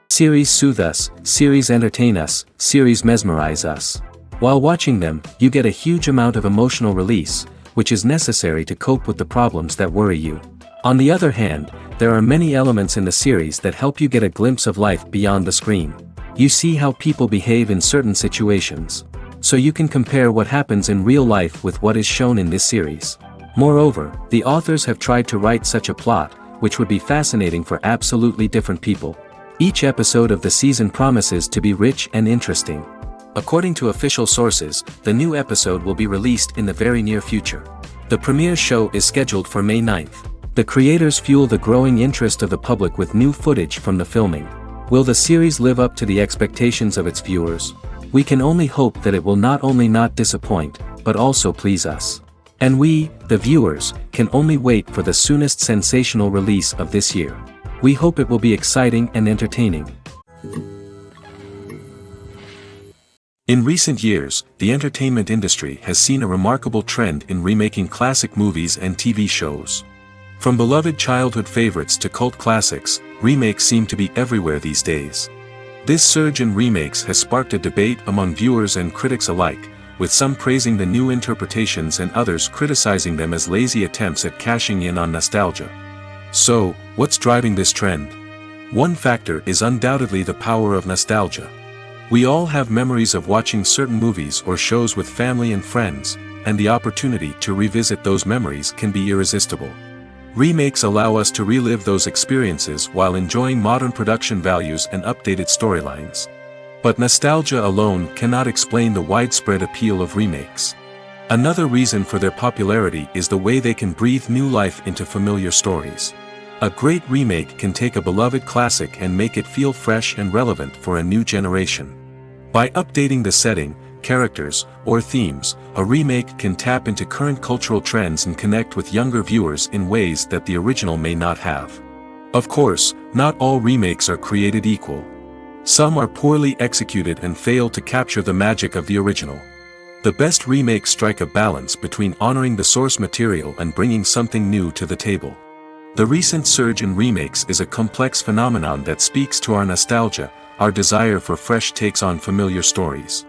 Series soothe us, series entertain us, series mesmerize us. While watching them, you get a huge amount of emotional release, which is necessary to cope with the problems that worry you. On the other hand, there are many elements in the series that help you get a glimpse of life beyond the screen. You see how people behave in certain situations. So you can compare what happens in real life with what is shown in this series. Moreover, the authors have tried to write such a plot, which would be fascinating for absolutely different people. Each episode of the season promises to be rich and interesting. According to official sources, the new episode will be released in the very near future. The premiere show is scheduled for May 9th. The creators fuel the growing interest of the public with new footage from the filming. Will the series live up to the expectations of its viewers? We can only hope that it will not only not disappoint, but also please us. And we, the viewers, can only wait for the soonest sensational release of this year. We hope it will be exciting and entertaining. In recent years, the entertainment industry has seen a remarkable trend in remaking classic movies and TV shows. From beloved childhood favorites to cult classics, remakes seem to be everywhere these days. This surge in remakes has sparked a debate among viewers and critics alike, with some praising the new interpretations and others criticizing them as lazy attempts at cashing in on nostalgia. So, what's driving this trend? One factor is undoubtedly the power of nostalgia. We all have memories of watching certain movies or shows with family and friends, and the opportunity to revisit those memories can be irresistible. Remakes allow us to relive those experiences while enjoying modern production values and updated storylines. But nostalgia alone cannot explain the widespread appeal of remakes. Another reason for their popularity is the way they can breathe new life into familiar stories. A great remake can take a beloved classic and make it feel fresh and relevant for a new generation. By updating the setting, characters, or themes, a remake can tap into current cultural trends and connect with younger viewers in ways that the original may not have. Of course, not all remakes are created equal. Some are poorly executed and fail to capture the magic of the original. The best remakes strike a balance between honoring the source material and bringing something new to the table. The recent surge in remakes is a complex phenomenon that speaks to our nostalgia, our desire for fresh takes on familiar stories.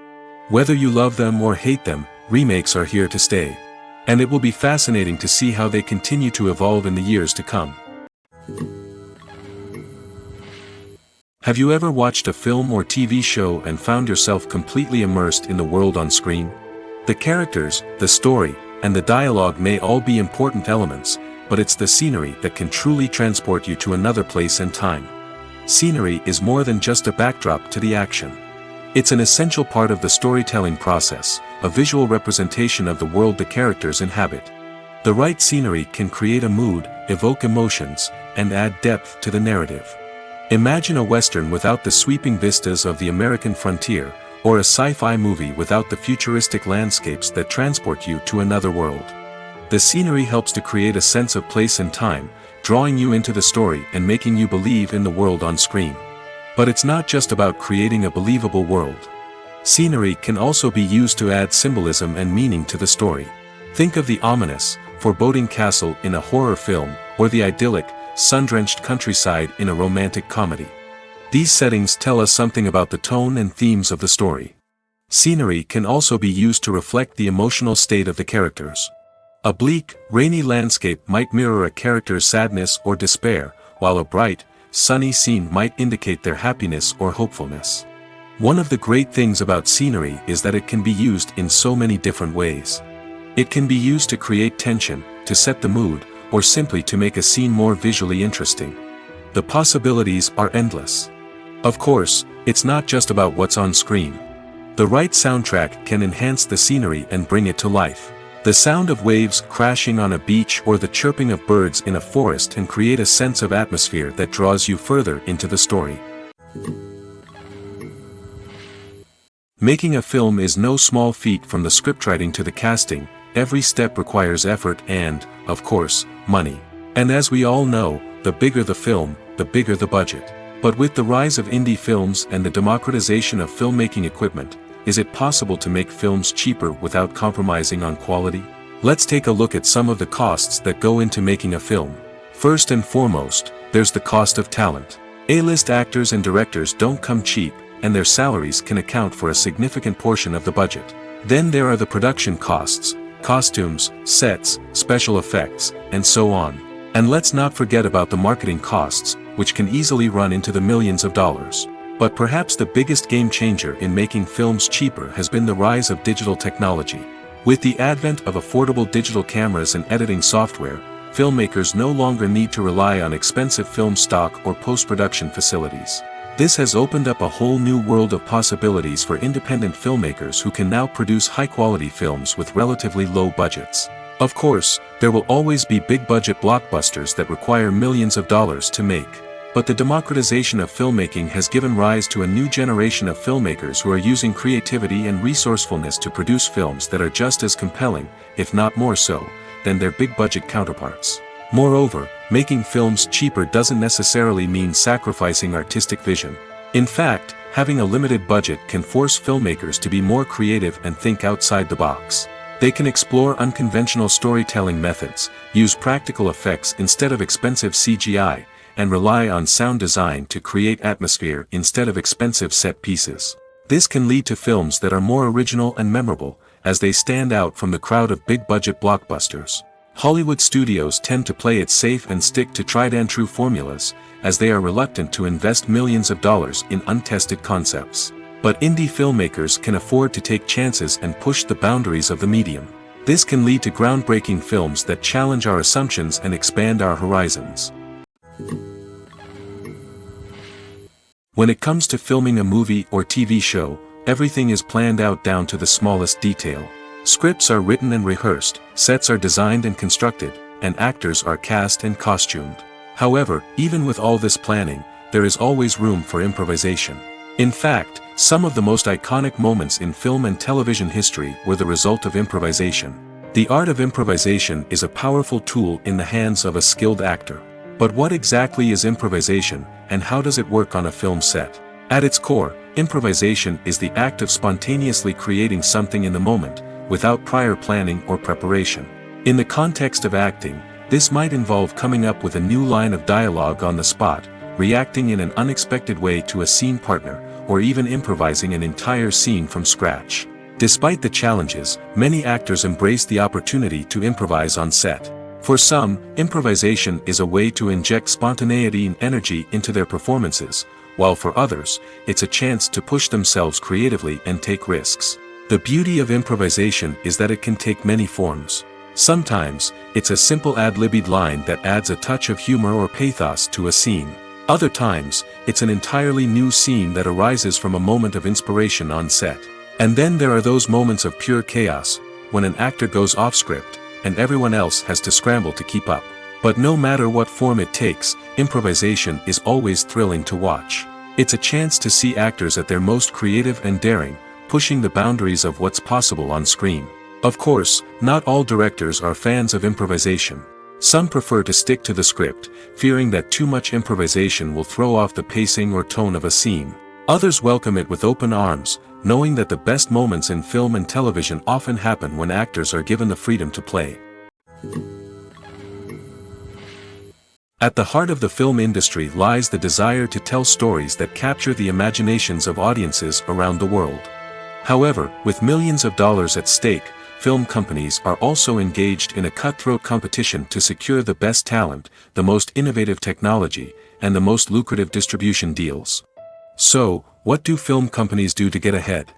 Whether you love them or hate them, remakes are here to stay. And it will be fascinating to see how they continue to evolve in the years to come. Have you ever watched a film or TV show and found yourself completely immersed in the world on screen? The characters, the story, and the dialogue may all be important elements, but it's the scenery that can truly transport you to another place and time. Scenery is more than just a backdrop to the action. It's an essential part of the storytelling process, a visual representation of the world the characters inhabit. The right scenery can create a mood, evoke emotions, and add depth to the narrative. Imagine a Western without the sweeping vistas of the American frontier, or a sci-fi movie without the futuristic landscapes that transport you to another world. The scenery helps to create a sense of place and time, drawing you into the story and making you believe in the world on screen. But it's not just about creating a believable world. Scenery can also be used to add symbolism and meaning to the story. Think of the ominous, foreboding castle in a horror film, or the idyllic, sun-drenched countryside in a romantic comedy. These settings tell us something about the tone and themes of the story. Scenery can also be used to reflect the emotional state of the characters. A bleak, rainy landscape might mirror a character's sadness or despair, while a bright, sunny scene might indicate their happiness or hopefulness. One of the great things about scenery is that it can be used in so many different ways. It can be used to create tension, to set the mood, or simply to make a scene more visually interesting. The possibilities are endless. Of course, it's not just about what's on screen. The right soundtrack can enhance the scenery and bring it to life. The sound of waves crashing on a beach or the chirping of birds in a forest can create a sense of atmosphere that draws you further into the story. Making a film is no small feat. From the scriptwriting to the casting, every step requires effort and, of course, money. And as we all know, the bigger the film, the bigger the budget. But with the rise of indie films and the democratization of filmmaking equipment, is it possible to make films cheaper without compromising on quality? Let's take a look at some of the costs that go into making a film. First and foremost, there's the cost of talent. A-list actors and directors don't come cheap, and their salaries can account for a significant portion of the budget. Then there are the production costs, costumes, sets, special effects, and so on. And let's not forget about the marketing costs, which can easily run into the millions of dollars. But perhaps the biggest game changer in making films cheaper has been the rise of digital technology. With the advent of affordable digital cameras and editing software, filmmakers no longer need to rely on expensive film stock or post-production facilities. This has opened up a whole new world of possibilities for independent filmmakers who can now produce high-quality films with relatively low budgets. Of course, there will always be big-budget blockbusters that require millions of dollars to make. But the democratization of filmmaking has given rise to a new generation of filmmakers who are using creativity and resourcefulness to produce films that are just as compelling, if not more so, than their big-budget counterparts. Moreover, making films cheaper doesn't necessarily mean sacrificing artistic vision. In fact, having a limited budget can force filmmakers to be more creative and think outside the box. They can explore unconventional storytelling methods, use practical effects instead of expensive CGI, and rely on sound design to create atmosphere instead of expensive set pieces. This can lead to films that are more original and memorable, as they stand out from the crowd of big-budget blockbusters. Hollywood studios tend to play it safe and stick to tried-and-true formulas, as they are reluctant to invest millions of dollars in untested concepts. But indie filmmakers can afford to take chances and push the boundaries of the medium. This can lead to groundbreaking films that challenge our assumptions and expand our horizons. When it comes to filming a movie or TV show, everything is planned out down to the smallest detail. Scripts are written and rehearsed, sets are designed and constructed, and actors are cast and costumed. However, even with all this planning, there is always room for improvisation. In fact, some of the most iconic moments in film and television history were the result of improvisation. The art of improvisation is a powerful tool in the hands of a skilled actor. But what exactly is improvisation, and how does it work on a film set? At its core, improvisation is the act of spontaneously creating something in the moment, without prior planning or preparation. In the context of acting, this might involve coming up with a new line of dialogue on the spot, reacting in an unexpected way to a scene partner, or even improvising an entire scene from scratch. Despite the challenges, many actors embrace the opportunity to improvise on set. For some, improvisation is a way to inject spontaneity and energy into their performances, while for others, it's a chance to push themselves creatively and take risks. The beauty of improvisation is that it can take many forms. Sometimes, it's a simple ad-libbed line that adds a touch of humor or pathos to a scene. Other times, it's an entirely new scene that arises from a moment of inspiration on set. And then there are those moments of pure chaos, when an actor goes off script, and everyone else has to scramble to keep up. But no matter what form it takes, improvisation is always thrilling to watch. It's a chance to see actors at their most creative and daring, pushing the boundaries of what's possible on screen. Of course, not all directors are fans of improvisation. Some prefer to stick to the script, fearing that too much improvisation will throw off the pacing or tone of a scene. Others welcome it with open arms, knowing that the best moments in film and television often happen when actors are given the freedom to play. At the heart of the film industry lies the desire to tell stories that capture the imaginations of audiences around the world. However, with millions of dollars at stake, film companies are also engaged in a cutthroat competition to secure the best talent, the most innovative technology, and the most lucrative distribution deals. So, what do film companies do to get ahead?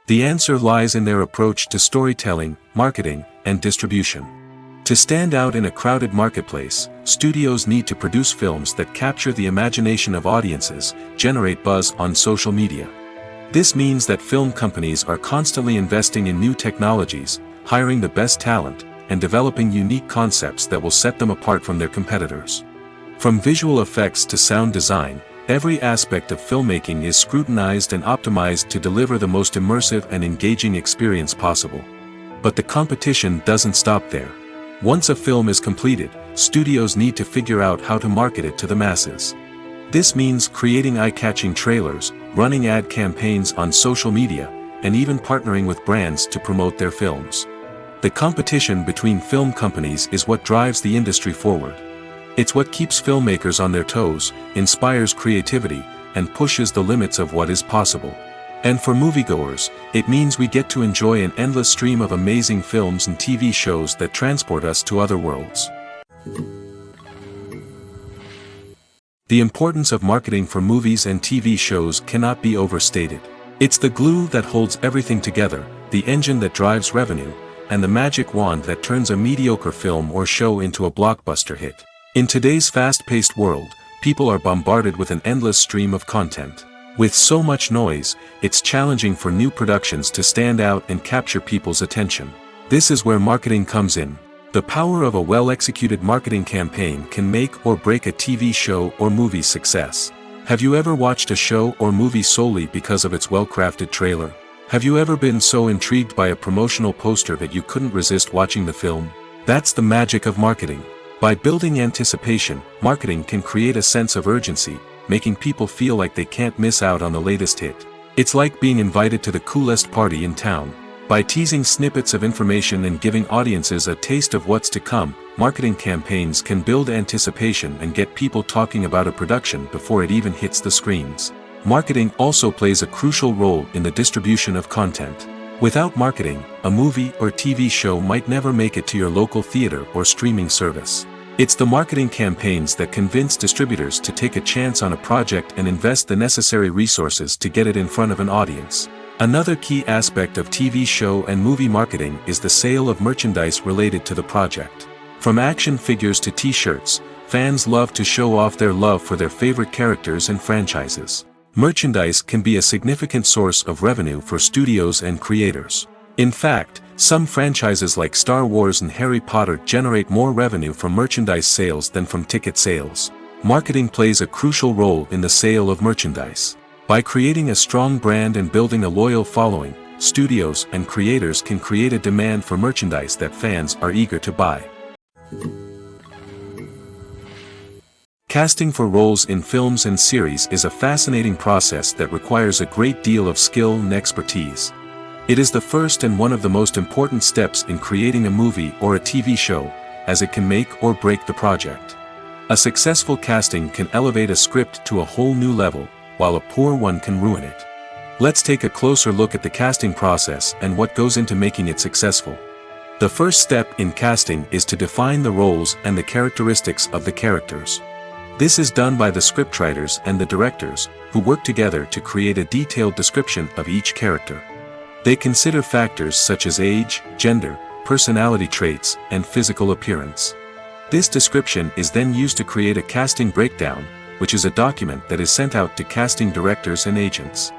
The answer lies in their approach to storytelling, marketing, and distribution. To stand out in a crowded marketplace, studios need to produce films that capture the imagination of audiences, generate buzz on social media. This means that film companies are constantly investing in new technologies, hiring the best talent, and developing unique concepts that will set them apart from their competitors. From visual effects to sound design, every aspect of filmmaking is scrutinized and optimized to deliver the most immersive and engaging experience possible. But the competition doesn't stop there. Once a film is completed, studios need to figure out how to market it to the masses. This means creating eye-catching trailers, running ad campaigns on social media, and even partnering with brands to promote their films. The competition between film companies is what drives the industry forward. It's what keeps filmmakers on their toes, inspires creativity, and pushes the limits of what is possible. And for moviegoers, it means we get to enjoy an endless stream of amazing films and TV shows that transport us to other worlds. The importance of marketing for movies and TV shows cannot be overstated. It's the glue that holds everything together, the engine that drives revenue, and the magic wand that turns a mediocre film or show into a blockbuster hit. In today's fast-paced world, people are bombarded with an endless stream of content. With so much noise, it's challenging for new productions to stand out and capture people's attention. This is where marketing comes in. The power of a well-executed marketing campaign can make or break a TV show or movie's success. Have you ever watched a show or movie solely because of its well-crafted trailer? Have you ever been so intrigued by a promotional poster that you couldn't resist watching the film? That's the magic of marketing. By building anticipation, marketing can create a sense of urgency, making people feel like they can't miss out on the latest hit. It's like being invited to the coolest party in town. By teasing snippets of information and giving audiences a taste of what's to come, marketing campaigns can build anticipation and get people talking about a production before it even hits the screens. Marketing also plays a crucial role in the distribution of content. Without marketing, a movie or TV show might never make it to your local theater or streaming service. It's the marketing campaigns that convince distributors to take a chance on a project and invest the necessary resources to get it in front of an audience. Another key aspect of TV show and movie marketing is the sale of merchandise related to the project. From action figures to t-shirts, fans love to show off their love for their favorite characters and franchises. Merchandise can be a significant source of revenue for studios and creators. In fact, some franchises like Star Wars and Harry Potter generate more revenue from merchandise sales than from ticket sales. Marketing plays a crucial role in the sale of merchandise. By creating a strong brand and building a loyal following, studios and creators can create a demand for merchandise that fans are eager to buy. Casting for roles in films and series is a fascinating process that requires a great deal of skill and expertise. It is the first and one of the most important steps in creating a movie or a TV show, as it can make or break the project. A successful casting can elevate a script to a whole new level, while a poor one can ruin it. Let's take a closer look at the casting process and what goes into making it successful. The first step in casting is to define the roles and the characteristics of the characters. This is done by the scriptwriters and the directors, who work together to create a detailed description of each character. They consider factors such as age, gender, personality traits, and physical appearance. This description is then used to create a casting breakdown, which is a document that is sent out to casting directors and agents.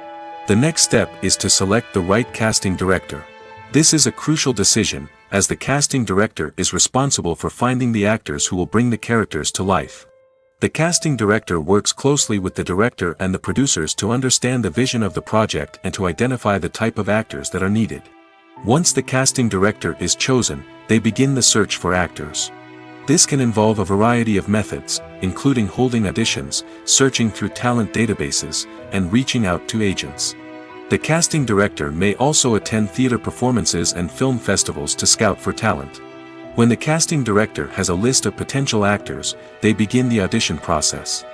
The next step is to select the right casting director. This is a crucial decision, as the casting director is responsible for finding the actors who will bring the characters to life. The casting director works closely with the director and the producers to understand the vision of the project and to identify the type of actors that are needed. Once the casting director is chosen, they begin the search for actors. This can involve a variety of methods, including holding auditions, searching through talent databases, and reaching out to agents. The casting director may also attend theater performances and film festivals to scout for talent. When the casting director has a list of potential actors, they begin the audition process.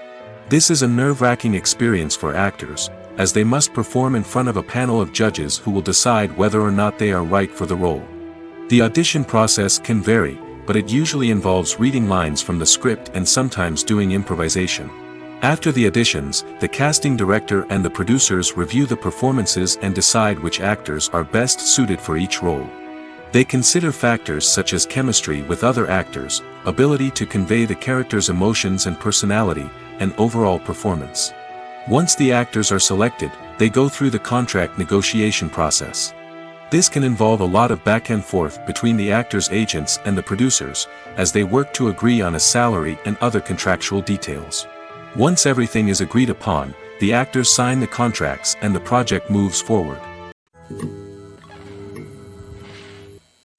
This is a nerve-wracking experience for actors, as they must perform in front of a panel of judges who will decide whether or not they are right for the role. The audition process can vary, but it usually involves reading lines from the script and sometimes doing improvisation. After the auditions, the casting director and the producers review the performances and decide which actors are best suited for each role. They consider factors such as chemistry with other actors, ability to convey the character's emotions and personality, and overall performance. Once the actors are selected, they go through the contract negotiation process. This can involve a lot of back and forth between the actors' agents and the producers, as they work to agree on a salary and other contractual details. Once everything is agreed upon, the actors sign the contracts and the project moves forward.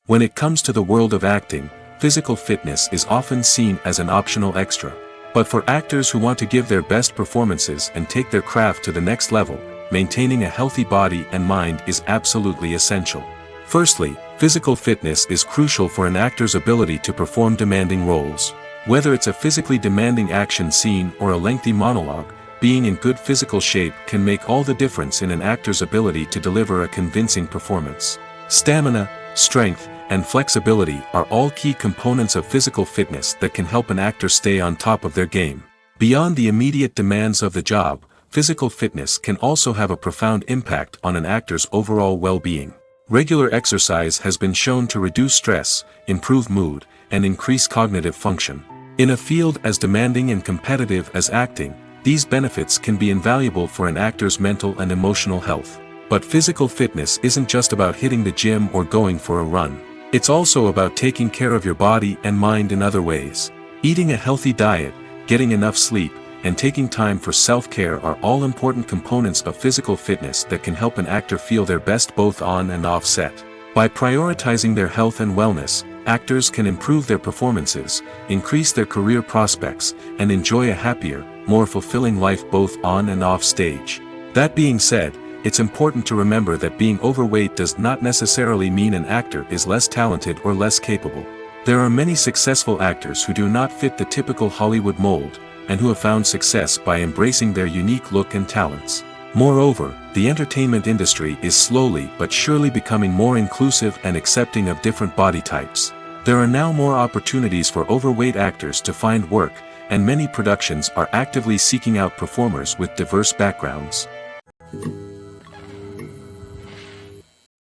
When it comes to the world of acting, physical fitness is often seen as an optional extra. But for actors who want to give their best performances and take their craft to the next level, maintaining a healthy body and mind is absolutely essential. Firstly, physical fitness is crucial for an actor's ability to perform demanding roles. Whether it's a physically demanding action scene or a lengthy monologue, being in good physical shape can make all the difference in an actor's ability to deliver a convincing performance. Stamina, strength, and flexibility are all key components of physical fitness that can help an actor stay on top of their game. Beyond the immediate demands of the job, physical fitness can also have a profound impact on an actor's overall well-being. Regular exercise has been shown to reduce stress, improve mood, and increase cognitive function. In a field as demanding and competitive as acting, these benefits can be invaluable for an actor's mental and emotional health. But physical fitness isn't just about hitting the gym or going for a run. It's also about taking care of your body and mind in other ways. Eating a healthy diet, getting enough sleep, and taking time for self-care are all important components of physical fitness that can help an actor feel their best both on and off set. By prioritizing their health and wellness, actors can improve their performances, increase their career prospects, and enjoy a happier, more fulfilling life both on and off stage. That being said, it's important to remember that being overweight does not necessarily mean an actor is less talented or less capable. There are many successful actors who do not fit the typical Hollywood mold, and who have found success by embracing their unique look and talents. Moreover, the entertainment industry is slowly but surely becoming more inclusive and accepting of different body types. There are now more opportunities for overweight actors to find work, and many productions are actively seeking out performers with diverse backgrounds.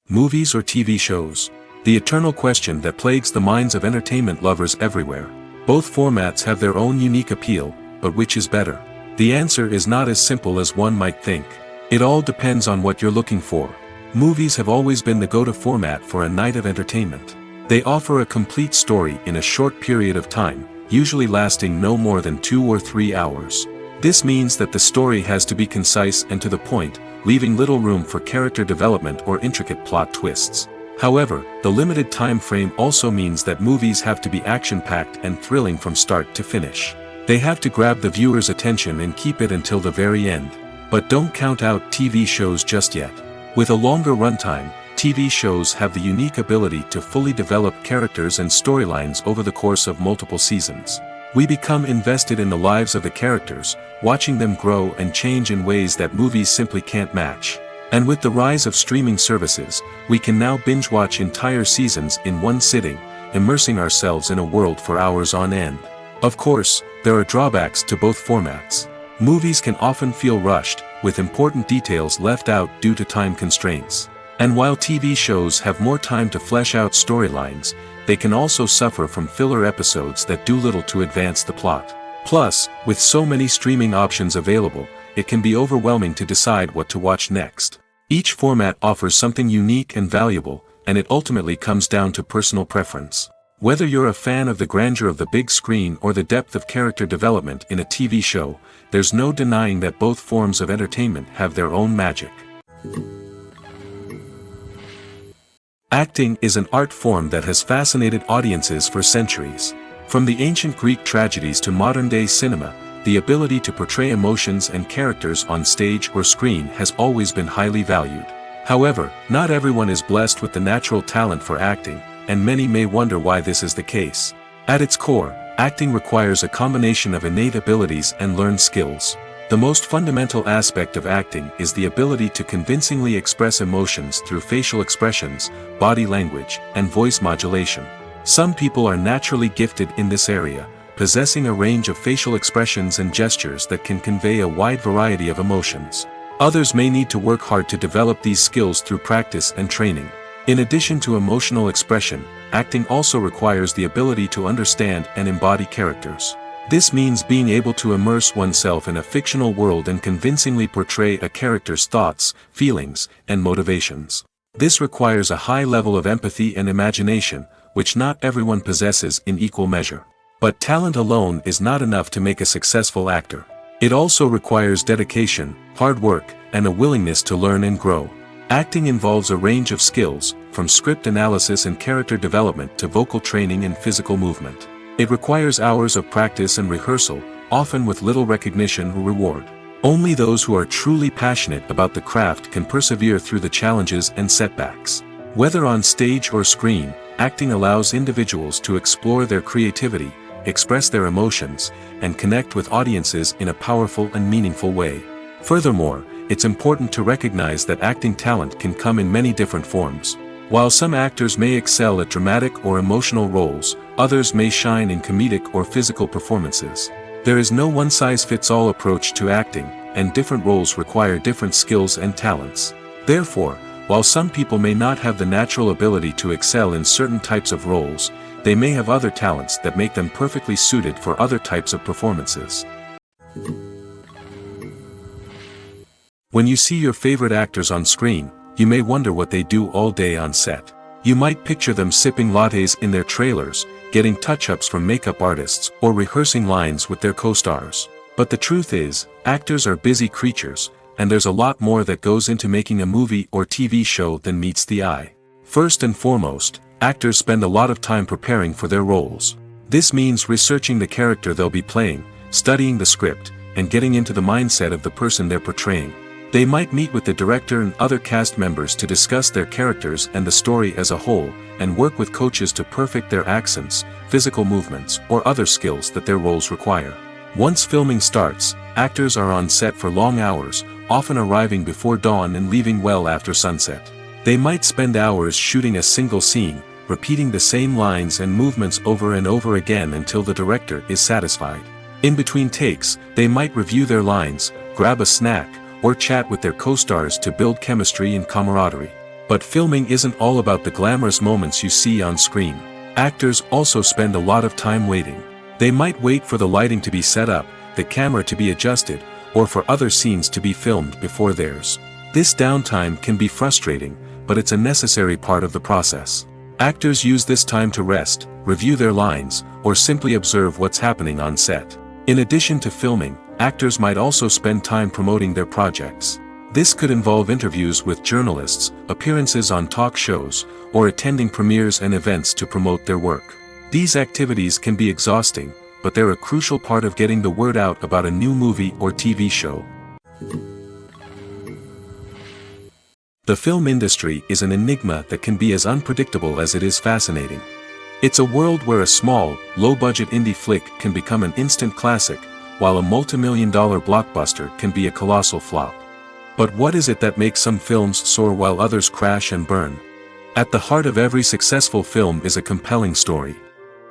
Movies or TV shows? The eternal question that plagues the minds of entertainment lovers everywhere. Both formats have their own unique appeal, but which is better? The answer is not as simple as one might think. It all depends on what you're looking for. Movies have always been the go-to format for a night of entertainment. They offer a complete story in a short period of time, usually lasting no more than 2 or 3 hours. This means that the story has to be concise and to the point, leaving little room for character development or intricate plot twists. However, the limited time frame also means that movies have to be action-packed and thrilling from start to finish. They have to grab the viewer's attention and keep it until the very end. But don't count out TV shows just yet. With a longer runtime, TV shows have the unique ability to fully develop characters and storylines over the course of multiple seasons. We become invested in the lives of the characters, watching them grow and change in ways that movies simply can't match. And with the rise of streaming services, we can now binge-watch entire seasons in one sitting, immersing ourselves in a world for hours on end. Of course, there are drawbacks to both formats. Movies can often feel rushed, with important details left out due to time constraints. And while TV shows have more time to flesh out storylines, they can also suffer from filler episodes that do little to advance the plot. Plus, with so many streaming options available, it can be overwhelming to decide what to watch next. Each format offers something unique and valuable, and it ultimately comes down to personal preference. Whether you're a fan of the grandeur of the big screen or the depth of character development in a TV show, there's no denying that both forms of entertainment have their own magic. Acting is an art form that has fascinated audiences for centuries. From the ancient Greek tragedies to modern-day cinema, the ability to portray emotions and characters on stage or screen has always been highly valued. However, not everyone is blessed with the natural talent for acting, and many may wonder why this is the case. At its core, acting requires a combination of innate abilities and learned skills. The most fundamental aspect of acting is the ability to convincingly express emotions through facial expressions, body language, and voice modulation. Some people are naturally gifted in this area, possessing a range of facial expressions and gestures that can convey a wide variety of emotions. Others may need to work hard to develop these skills through practice and training. In addition to emotional expression, acting also requires the ability to understand and embody characters. This means being able to immerse oneself in a fictional world and convincingly portray a character's thoughts, feelings, and motivations. This requires a high level of empathy and imagination, which not everyone possesses in equal measure. But talent alone is not enough to make a successful actor. It also requires dedication, hard work, and a willingness to learn and grow. Acting involves a range of skills, from script analysis and character development to vocal training and physical movement. It requires hours of practice and rehearsal, often with little recognition or reward. Only those who are truly passionate about the craft can persevere through the challenges and setbacks. Whether on stage or screen, acting allows individuals to explore their creativity, express their emotions, and connect with audiences in a powerful and meaningful way. Furthermore, it's important to recognize that acting talent can come in many different forms. While some actors may excel at dramatic or emotional roles, others may shine in comedic or physical performances. There is no one-size-fits-all approach to acting, and different roles require different skills and talents. Therefore, while some people may not have the natural ability to excel in certain types of roles, they may have other talents that make them perfectly suited for other types of performances. When you see your favorite actors on screen, you may wonder what they do all day on set. You might picture them sipping lattes in their trailers, getting touch-ups from makeup artists, or rehearsing lines with their co-stars. But the truth is, actors are busy creatures, and there's a lot more that goes into making a movie or TV show than meets the eye. First and foremost, actors spend a lot of time preparing for their roles. This means researching the character they'll be playing, studying the script, and getting into the mindset of the person they're portraying. They might meet with the director and other cast members to discuss their characters and the story as a whole, and work with coaches to perfect their accents, physical movements, or other skills that their roles require. Once filming starts, actors are on set for long hours, often arriving before dawn and leaving well after sunset. They might spend hours shooting a single scene, repeating the same lines and movements over and over again until the director is satisfied. In between takes, they might review their lines, grab a snack, or chat with their co-stars to build chemistry and camaraderie. But filming isn't all about the glamorous moments you see on screen. Actors also spend a lot of time waiting. They might wait for the lighting to be set up, the camera to be adjusted, or for other scenes to be filmed before theirs. This downtime can be frustrating, but it's a necessary part of the process. Actors use this time to rest, review their lines, or simply observe what's happening on set. In addition to filming, actors might also spend time promoting their projects. This could involve interviews with journalists, appearances on talk shows, or attending premieres and events to promote their work. These activities can be exhausting, but they're a crucial part of getting the word out about a new movie or TV show. The film industry is an enigma that can be as unpredictable as it is fascinating. It's a world where a small, low-budget indie flick can become an instant classic, while a multi-million-dollar blockbuster can be a colossal flop. But what is it that makes some films soar while others crash and burn? At the heart of every successful film is a compelling story.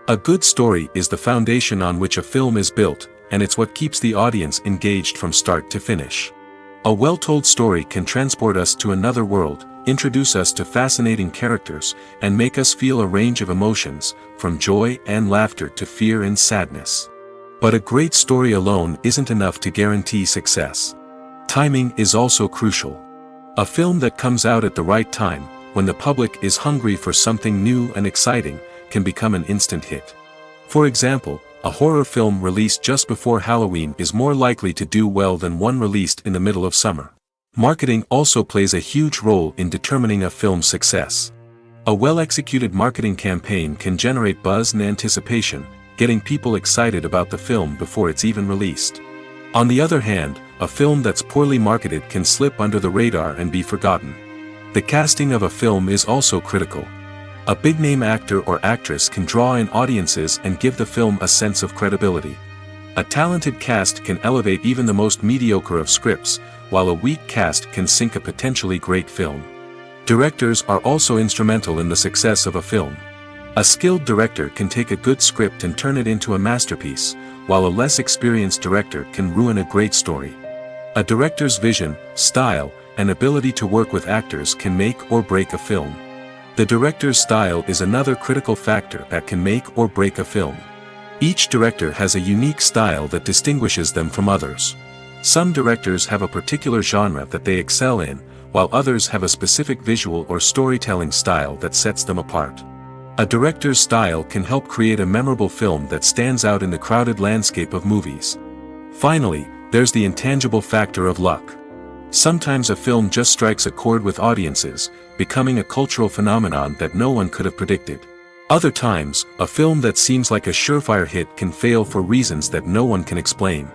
A good story is the foundation on which a film is built, and it's what keeps the audience engaged from start to finish. A well-told story can transport us to another world, introduce us to fascinating characters, and make us feel a range of emotions, from joy and laughter to fear and sadness. But a great story alone isn't enough to guarantee success. Timing is also crucial. A film that comes out at the right time, when the public is hungry for something new and exciting, can become an instant hit. For example, a horror film released just before Halloween is more likely to do well than one released in the middle of summer. Marketing also plays a huge role in determining a film's success. A well-executed marketing campaign can generate buzz and anticipation, getting people excited about the film before it's even released. On the other hand, a film that's poorly marketed can slip under the radar and be forgotten. The casting of a film is also critical. A big-name actor or actress can draw in audiences and give the film a sense of credibility. A talented cast can elevate even the most mediocre of scripts, while a weak cast can sink a potentially great film. Directors are also instrumental in the success of a film. A skilled director can take a good script and turn it into a masterpiece, while a less experienced director can ruin a great story. A director's vision, style, and ability to work with actors can make or break a film. The director's style is another critical factor that can make or break a film. Each director has a unique style that distinguishes them from others. Some directors have a particular genre that they excel in, while others have a specific visual or storytelling style that sets them apart. A director's style can help create a memorable film that stands out in the crowded landscape of movies. Finally, there's the intangible factor of luck. Sometimes a film just strikes a chord with audiences, becoming a cultural phenomenon that no one could have predicted. Other times, a film that seems like a surefire hit can fail for reasons that no one can explain.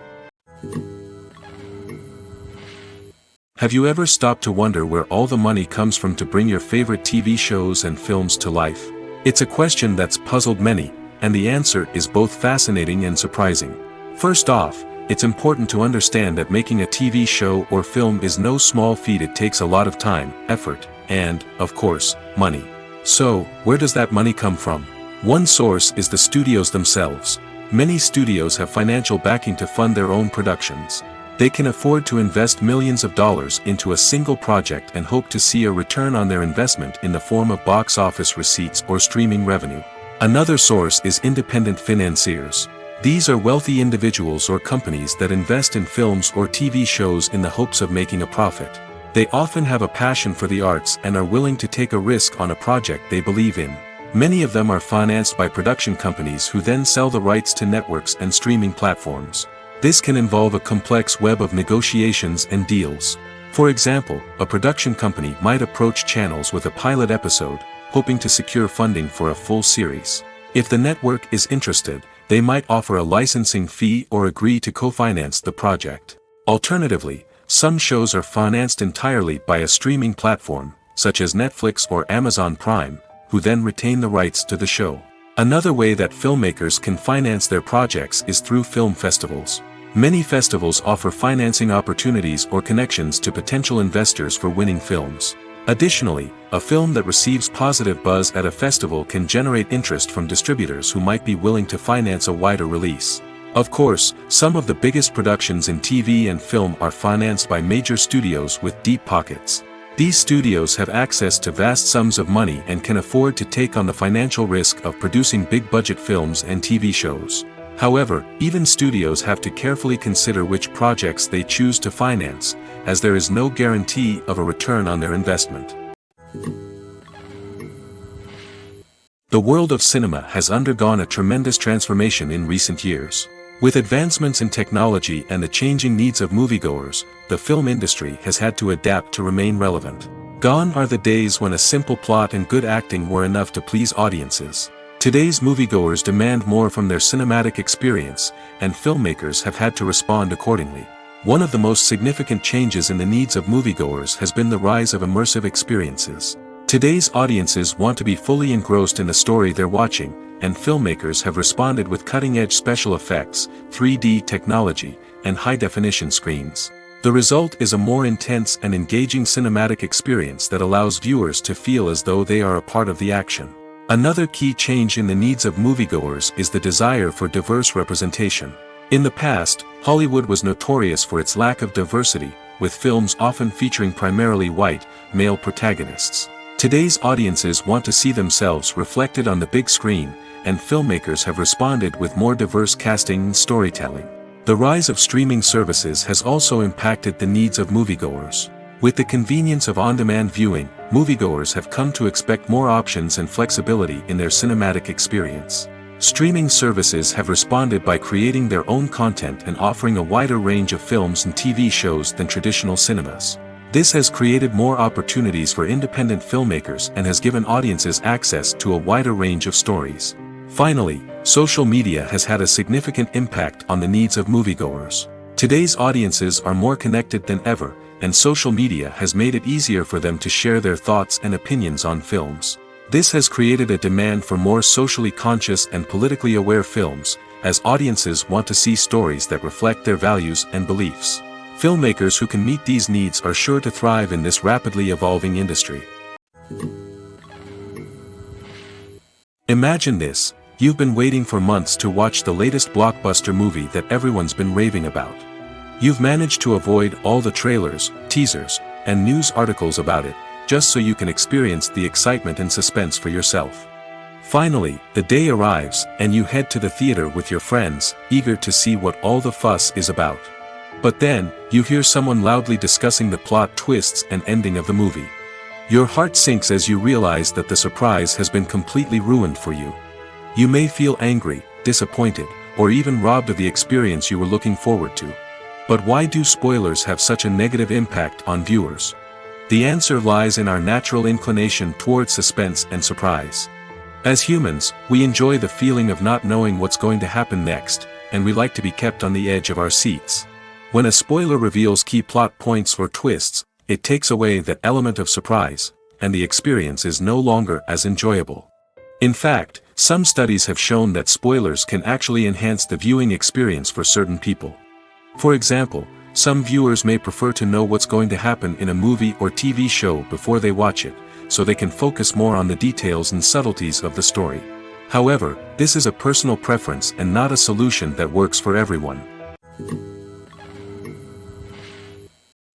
Have you ever stopped to wonder where all the money comes from to bring your favorite TV shows and films to life? It's a question that's puzzled many, and the answer is both fascinating and surprising. First off, it's important to understand that making a TV show or film is no small feat. It takes a lot of time, effort, and, of course, money. So, where does that money come from? One source is the studios themselves. Many studios have financial backing to fund their own productions. They can afford to invest millions of dollars into a single project and hope to see a return on their investment in the form of box office receipts or streaming revenue. Another source is independent financiers. These are wealthy individuals or companies that invest in films or TV shows in the hopes of making a profit. They often have a passion for the arts and are willing to take a risk on a project they believe in. Many of them are financed by production companies who then sell the rights to networks and streaming platforms. This can involve a complex web of negotiations and deals. For example, a production company might approach channels with a pilot episode, hoping to secure funding for a full series. If the network is interested, they might offer a licensing fee or agree to co-finance the project. Alternatively, some shows are financed entirely by a streaming platform, such as Netflix or Amazon Prime, who then retain the rights to the show. Another way that filmmakers can finance their projects is through film festivals. Many festivals offer financing opportunities or connections to potential investors for winning films. Additionally, a film that receives positive buzz at a festival can generate interest from distributors who might be willing to finance a wider release. Of course, some of the biggest productions in TV and film are financed by major studios with deep pockets. These studios have access to vast sums of money and can afford to take on the financial risk of producing big-budget films and TV shows. However, even studios have to carefully consider which projects they choose to finance, as there is no guarantee of a return on their investment. The world of cinema has undergone a tremendous transformation in recent years. With advancements in technology and the changing needs of moviegoers, the film industry has had to adapt to remain relevant. Gone are the days when a simple plot and good acting were enough to please audiences. Today's moviegoers demand more from their cinematic experience, and filmmakers have had to respond accordingly. One of the most significant changes in the needs of moviegoers has been the rise of immersive experiences. Today's audiences want to be fully engrossed in the story they're watching, and filmmakers have responded with cutting-edge special effects, 3D technology, and high-definition screens. The result is a more intense and engaging cinematic experience that allows viewers to feel as though they are a part of the action. Another key change in the needs of moviegoers is the desire for diverse representation. In the past, Hollywood was notorious for its lack of diversity, with films often featuring primarily white, male protagonists. Today's audiences want to see themselves reflected on the big screen, and filmmakers have responded with more diverse casting and storytelling. The rise of streaming services has also impacted the needs of moviegoers. With the convenience of on-demand viewing, moviegoers have come to expect more options and flexibility in their cinematic experience. Streaming services have responded by creating their own content and offering a wider range of films and TV shows than traditional cinemas. This has created more opportunities for independent filmmakers and has given audiences access to a wider range of stories. Finally, social media has had a significant impact on the needs of moviegoers. Today's audiences are more connected than ever, and social media has made it easier for them to share their thoughts and opinions on films. This has created a demand for more socially conscious and politically aware films, as audiences want to see stories that reflect their values and beliefs. Filmmakers who can meet these needs are sure to thrive in this rapidly evolving industry. Imagine this: you've been waiting for months to watch the latest blockbuster movie that everyone's been raving about. You've managed to avoid all the trailers, teasers, and news articles about it, just so you can experience the excitement and suspense for yourself. Finally, the day arrives, and you head to the theater with your friends, eager to see what all the fuss is about. But then, you hear someone loudly discussing the plot twists and ending of the movie. Your heart sinks as you realize that the surprise has been completely ruined for you. You may feel angry, disappointed, or even robbed of the experience you were looking forward to. But why do spoilers have such a negative impact on viewers? The answer lies in our natural inclination toward suspense and surprise. As humans, we enjoy the feeling of not knowing what's going to happen next, and we like to be kept on the edge of our seats. When a spoiler reveals key plot points or twists, it takes away that element of surprise, and the experience is no longer as enjoyable. In fact, Some studies have shown that spoilers can actually enhance the viewing experience for certain people. For example, some viewers may prefer to know what's going to happen in a movie or TV show before they watch it, so they can focus more on the details and subtleties of the story. However, this is a personal preference and not a solution that works for everyone.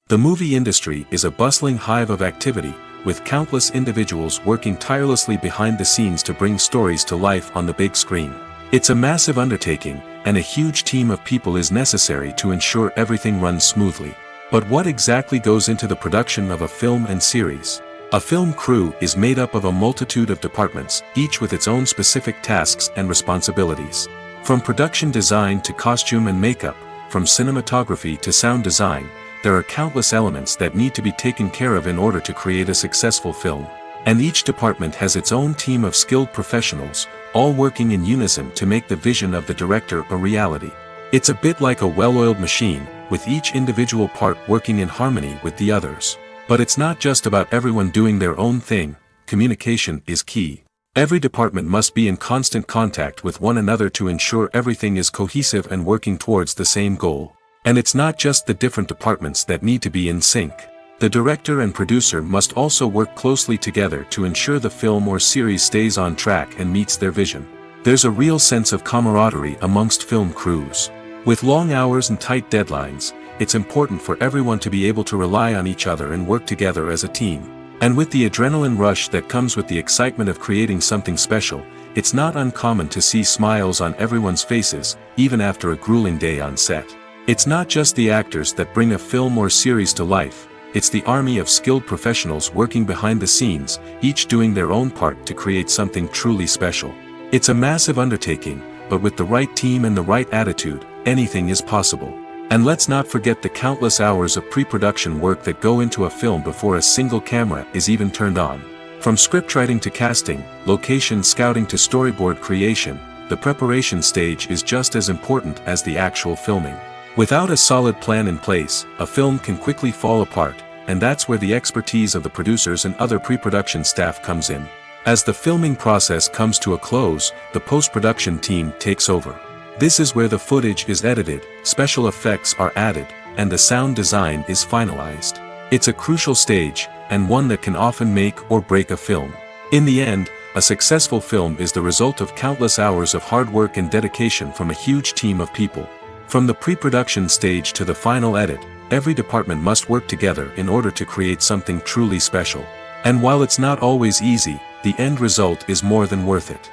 The movie industry is a bustling hive of activity, with countless individuals working tirelessly behind the scenes to bring stories to life on the big screen. It's a massive undertaking, and a huge team of people is necessary to ensure everything runs smoothly. But what exactly goes into the production of a film and series? A film crew is made up of a multitude of departments, each with its own specific tasks and responsibilities. From production design to costume and makeup, from cinematography to sound design, there are countless elements that need to be taken care of in order to create a successful film. And each department has its own team of skilled professionals, all working in unison to make the vision of the director a reality. It's a bit like a well-oiled machine, with each individual part working in harmony with the others. But it's not just about everyone doing their own thing. Communication is key. Every department must be in constant contact with one another to ensure everything is cohesive and working towards the same goal. And it's not just the different departments that need to be in sync. The director and producer must also work closely together to ensure the film or series stays on track and meets their vision. There's a real sense of camaraderie amongst film crews. With long hours and tight deadlines, it's important for everyone to be able to rely on each other and work together as a team. And with the adrenaline rush that comes with the excitement of creating something special, it's not uncommon to see smiles on everyone's faces, even after a grueling day on set. It's not just the actors that bring a film or series to life, it's the army of skilled professionals working behind the scenes, each doing their own part to create something truly special. It's a massive undertaking, but with the right team and the right attitude, anything is possible. And let's not forget the countless hours of pre-production work that go into a film before a single camera is even turned on. From scriptwriting to casting, location scouting to storyboard creation, the preparation stage is just as important as the actual filming. Without a solid plan in place, a film can quickly fall apart, and that's where the expertise of the producers and other pre-production staff comes in. As the filming process comes to a close, the post-production team takes over. This is where the footage is edited, special effects are added, and the sound design is finalized. It's a crucial stage, and one that can often make or break a film. In the end, a successful film is the result of countless hours of hard work and dedication from a huge team of people. From the pre-production stage to the final edit, every department must work together in order to create something truly special. And while it's not always easy, the end result is more than worth it.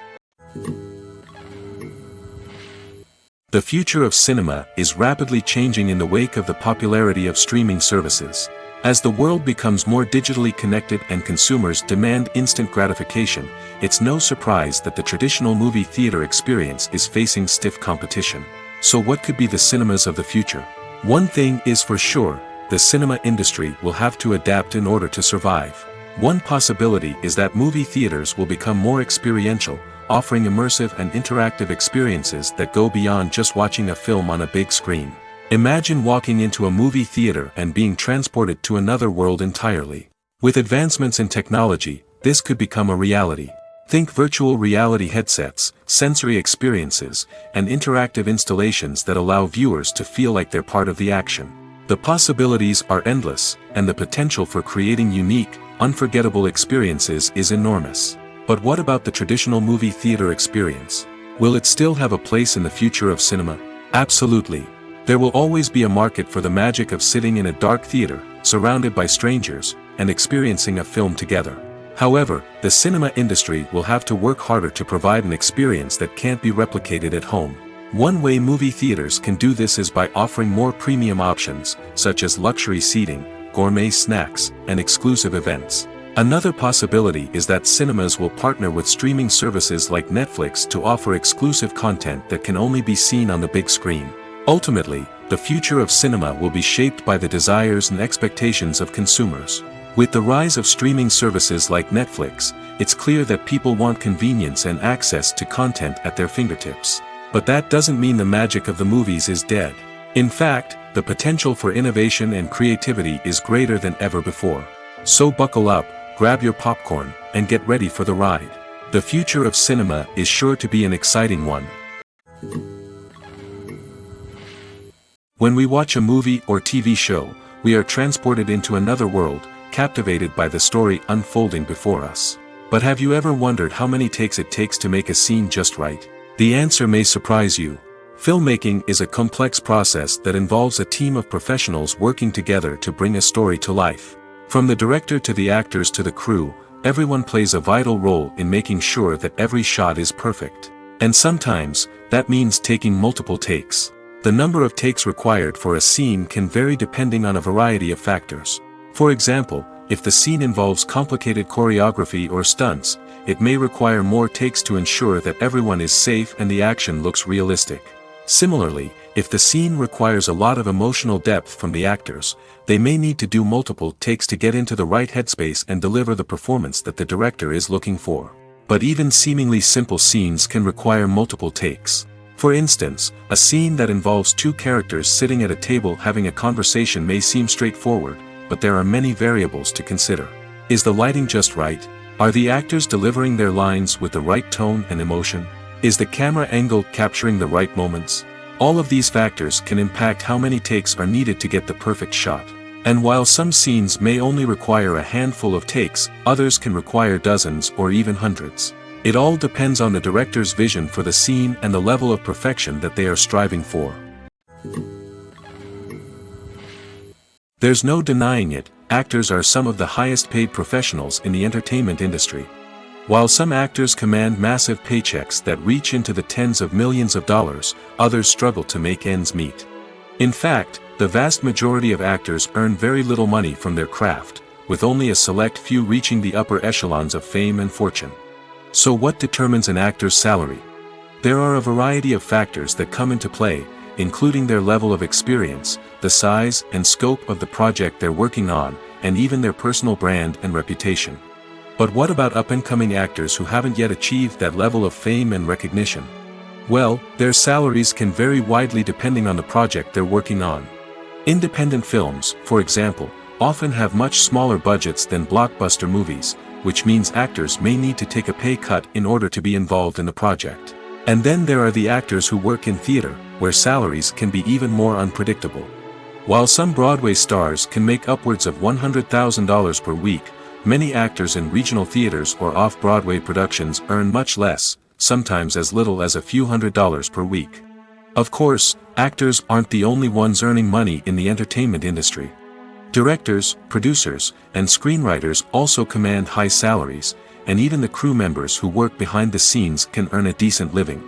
The future of cinema is rapidly changing in the wake of the popularity of streaming services. As the world becomes more digitally connected and consumers demand instant gratification, it's no surprise that the traditional movie theater experience is facing stiff competition. So what could be the cinemas of the future? One thing is for sure, the cinema industry will have to adapt in order to survive. One possibility is that movie theaters will become more experiential, offering immersive and interactive experiences that go beyond just watching a film on a big screen. Imagine walking into a movie theater and being transported to another world entirely. With advancements in technology, this could become a reality. Think virtual reality headsets, sensory experiences, and interactive installations that allow viewers to feel like they're part of the action. The possibilities are endless, and the potential for creating unique, unforgettable experiences is enormous. But what about the traditional movie theater experience? Will it still have a place in the future of cinema? Absolutely. There will always be a market for the magic of sitting in a dark theater, surrounded by strangers, and experiencing a film together. However, the cinema industry will have to work harder to provide an experience that can't be replicated at home. One way movie theaters can do this is by offering more premium options, such as luxury seating, gourmet snacks, and exclusive events. Another possibility is that cinemas will partner with streaming services like Netflix to offer exclusive content that can only be seen on the big screen. Ultimately, the future of cinema will be shaped by the desires and expectations of consumers. With the rise of streaming services like Netflix, it's clear that people want convenience and access to content at their fingertips. But that doesn't mean the magic of the movies is dead. In fact, the potential for innovation and creativity is greater than ever before. So buckle up, grab your popcorn, and get ready for the ride. The future of cinema is sure to be an exciting one. When we watch a movie or TV show, we are transported into another world, captivated by the story unfolding before us. But have you ever wondered how many takes it takes to make a scene just right? The answer may surprise you. Filmmaking is a complex process that involves a team of professionals working together to bring a story to life. From the director to the actors to the crew, everyone plays a vital role in making sure that every shot is perfect. And sometimes, that means taking multiple takes. The number of takes required for a scene can vary depending on a variety of factors. For example, if the scene involves complicated choreography or stunts, it may require more takes to ensure that everyone is safe and the action looks realistic. Similarly, if the scene requires a lot of emotional depth from the actors, they may need to do multiple takes to get into the right headspace and deliver the performance that the director is looking for. But even seemingly simple scenes can require multiple takes. For instance, a scene that involves two characters sitting at a table having a conversation may seem straightforward, but there are many variables to consider. Is the lighting just right? Are the actors delivering their lines with the right tone and emotion? Is the camera angle capturing the right moments? All of these factors can impact how many takes are needed to get the perfect shot. And while some scenes may only require a handful of takes, others can require dozens or even hundreds. It all depends on the director's vision for the scene and the level of perfection that they are striving for. There's no denying it, actors are some of the highest paid professionals in the entertainment industry. While some actors command massive paychecks that reach into the tens of millions of dollars, others struggle to make ends meet. In fact, the vast majority of actors earn very little money from their craft, with only a select few reaching the upper echelons of fame and fortune. So what determines an actor's salary? There are a variety of factors that come into play, including their level of experience, the size and scope of the project they're working on, and even their personal brand and reputation. But what about up-and-coming actors who haven't yet achieved that level of fame and recognition? Well, their salaries can vary widely depending on the project they're working on. Independent films, for example, often have much smaller budgets than blockbuster movies, which means actors may need to take a pay cut in order to be involved in the project. And then there are the actors who work in theater, where salaries can be even more unpredictable. While some Broadway stars can make upwards of $100,000 per week, many actors in regional theaters or off-Broadway productions earn much less, sometimes as little as a few $100s per week. Of course, actors aren't the only ones earning money in the entertainment industry. Directors, producers, and screenwriters also command high salaries, and even the crew members who work behind the scenes can earn a decent living.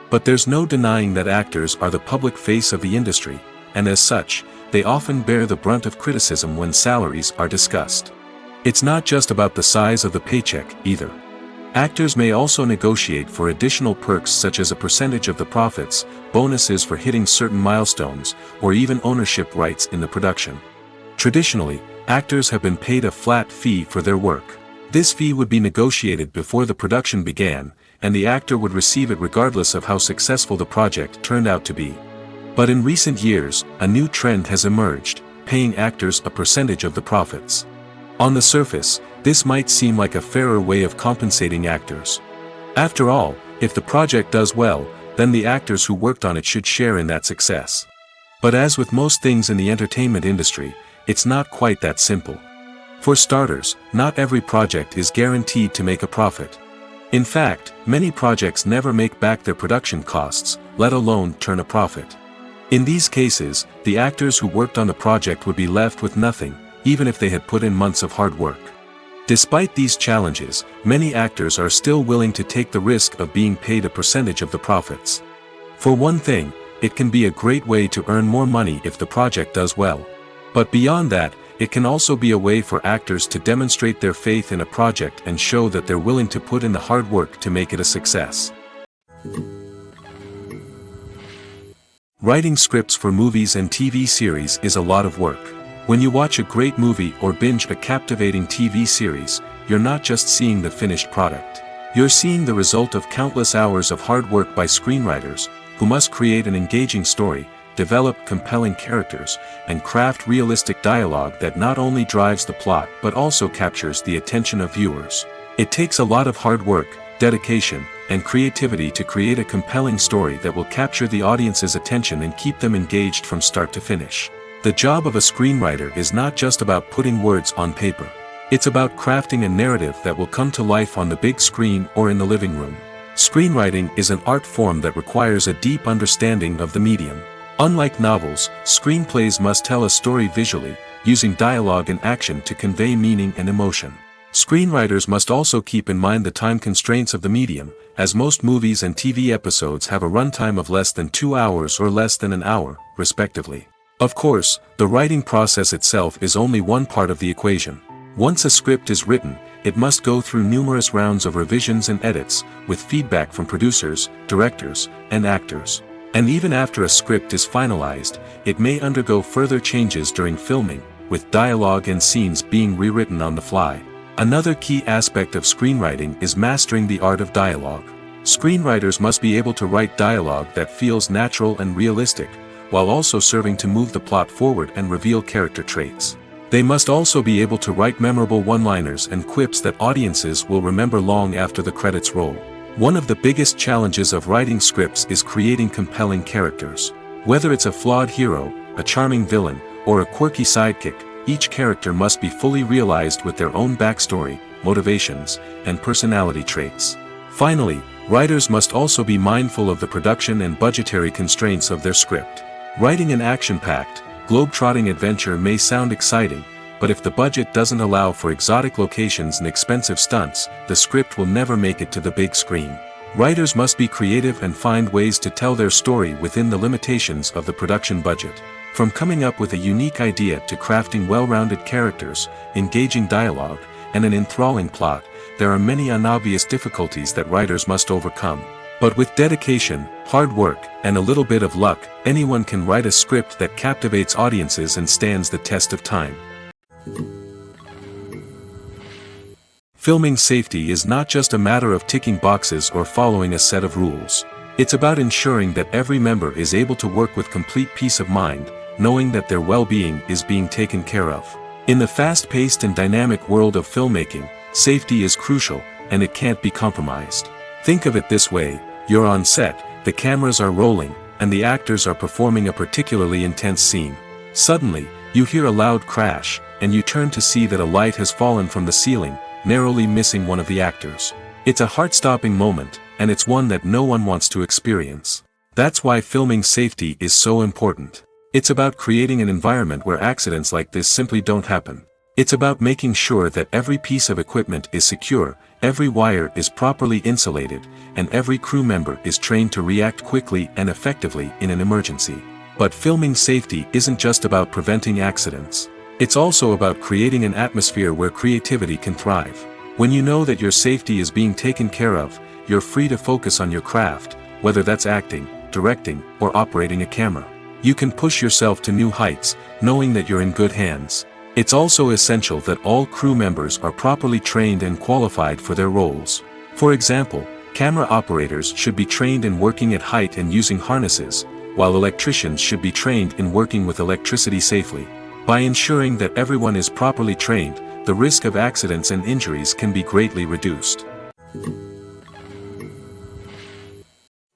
But there's no denying that actors are the public face of the industry, and as such, they often bear the brunt of criticism when salaries are discussed. It's not just about the size of the paycheck, either. Actors may also negotiate for additional perks such as a percentage of the profits, bonuses for hitting certain milestones, or even ownership rights in the production. Traditionally, actors have been paid a flat fee for their work. This fee would be negotiated before the production began, and the actor would receive it regardless of how successful the project turned out to be. But in recent years, a new trend has emerged, paying actors a percentage of the profits. On the surface, this might seem like a fairer way of compensating actors. After all, if the project does well, then the actors who worked on it should share in that success. But as with most things in the entertainment industry, it's not quite that simple. For starters, not every project is guaranteed to make a profit. In fact, many projects never make back their production costs, let alone turn a profit. In these cases, the actors who worked on the project would be left with nothing, even if they had put in months of hard work. Despite these challenges, many actors are still willing to take the risk of being paid a percentage of the profits. For one thing, it can be a great way to earn more money if the project does well. But beyond that, it can also be a way for actors to demonstrate their faith in a project and show that they're willing to put in the hard work to make it a success. Writing scripts for movies and TV series is a lot of work. When you watch a great movie or binge a captivating TV series, you're not just seeing the finished product. You're seeing the result of countless hours of hard work by screenwriters, who must create an engaging story, develop compelling characters, and craft realistic dialogue that not only drives the plot but also captures the attention of viewers. It takes a lot of hard work, dedication, and creativity to create a compelling story that will capture the audience's attention and keep them engaged from start to finish. The job of a screenwriter is not just about putting words on paper. It's about crafting a narrative that will come to life on the big screen or in the living room. Screenwriting is an art form that requires a deep understanding of the medium. Unlike novels, screenplays must tell a story visually, using dialogue and action to convey meaning and emotion. Screenwriters must also keep in mind the time constraints of the medium, as most movies and TV episodes have a runtime of less than 2 hours or less than an hour, respectively. Of course, the writing process itself is only one part of the equation. Once a script is written, it must go through numerous rounds of revisions and edits, with feedback from producers, directors, and actors. And even after a script is finalized, it may undergo further changes during filming, with dialogue and scenes being rewritten on the fly. Another key aspect of screenwriting is mastering the art of dialogue. Screenwriters must be able to write dialogue that feels natural and realistic, while also serving to move the plot forward and reveal character traits. They must also be able to write memorable one-liners and quips that audiences will remember long after the credits roll. One of the biggest challenges of writing scripts is creating compelling characters. Whether it's a flawed hero, a charming villain, or a quirky sidekick, each character must be fully realized with their own backstory, motivations, and personality traits. Finally, writers must also be mindful of the production and budgetary constraints of their script. Writing an action-packed, globe-trotting adventure may sound exciting, but if the budget doesn't allow for exotic locations and expensive stunts, the script will never make it to the big screen. Writers must be creative and find ways to tell their story within the limitations of the production budget. From coming up with a unique idea to crafting well-rounded characters, engaging dialogue, and an enthralling plot, there are many unobvious difficulties that writers must overcome. But with dedication, hard work, and a little bit of luck, anyone can write a script that captivates audiences and stands the test of time. Filming safety is not just a matter of ticking boxes or following a set of rules. It's about ensuring that every member is able to work with complete peace of mind, knowing that their well-being is being taken care of. In the fast-paced and dynamic world of filmmaking, safety is crucial, and it can't be compromised. Think of it this way: you're on set, the cameras are rolling, and the actors are performing a particularly intense scene. Suddenly, you hear a loud crash, and you turn to see that a light has fallen from the ceiling, narrowly missing one of the actors. It's a heart-stopping moment, and it's one that no one wants to experience. That's why filming safety is so important. It's about creating an environment where accidents like this simply don't happen. It's about making sure that every piece of equipment is secure, every wire is properly insulated, and every crew member is trained to react quickly and effectively in an emergency. But filming safety isn't just about preventing accidents. It's also about creating an atmosphere where creativity can thrive. When you know that your safety is being taken care of, you're free to focus on your craft, whether that's acting, directing, or operating a camera. You can push yourself to new heights, knowing that you're in good hands. It's also essential that all crew members are properly trained and qualified for their roles. For example, camera operators should be trained in working at height and using harnesses, while electricians should be trained in working with electricity safely. By ensuring that everyone is properly trained, the risk of accidents and injuries can be greatly reduced.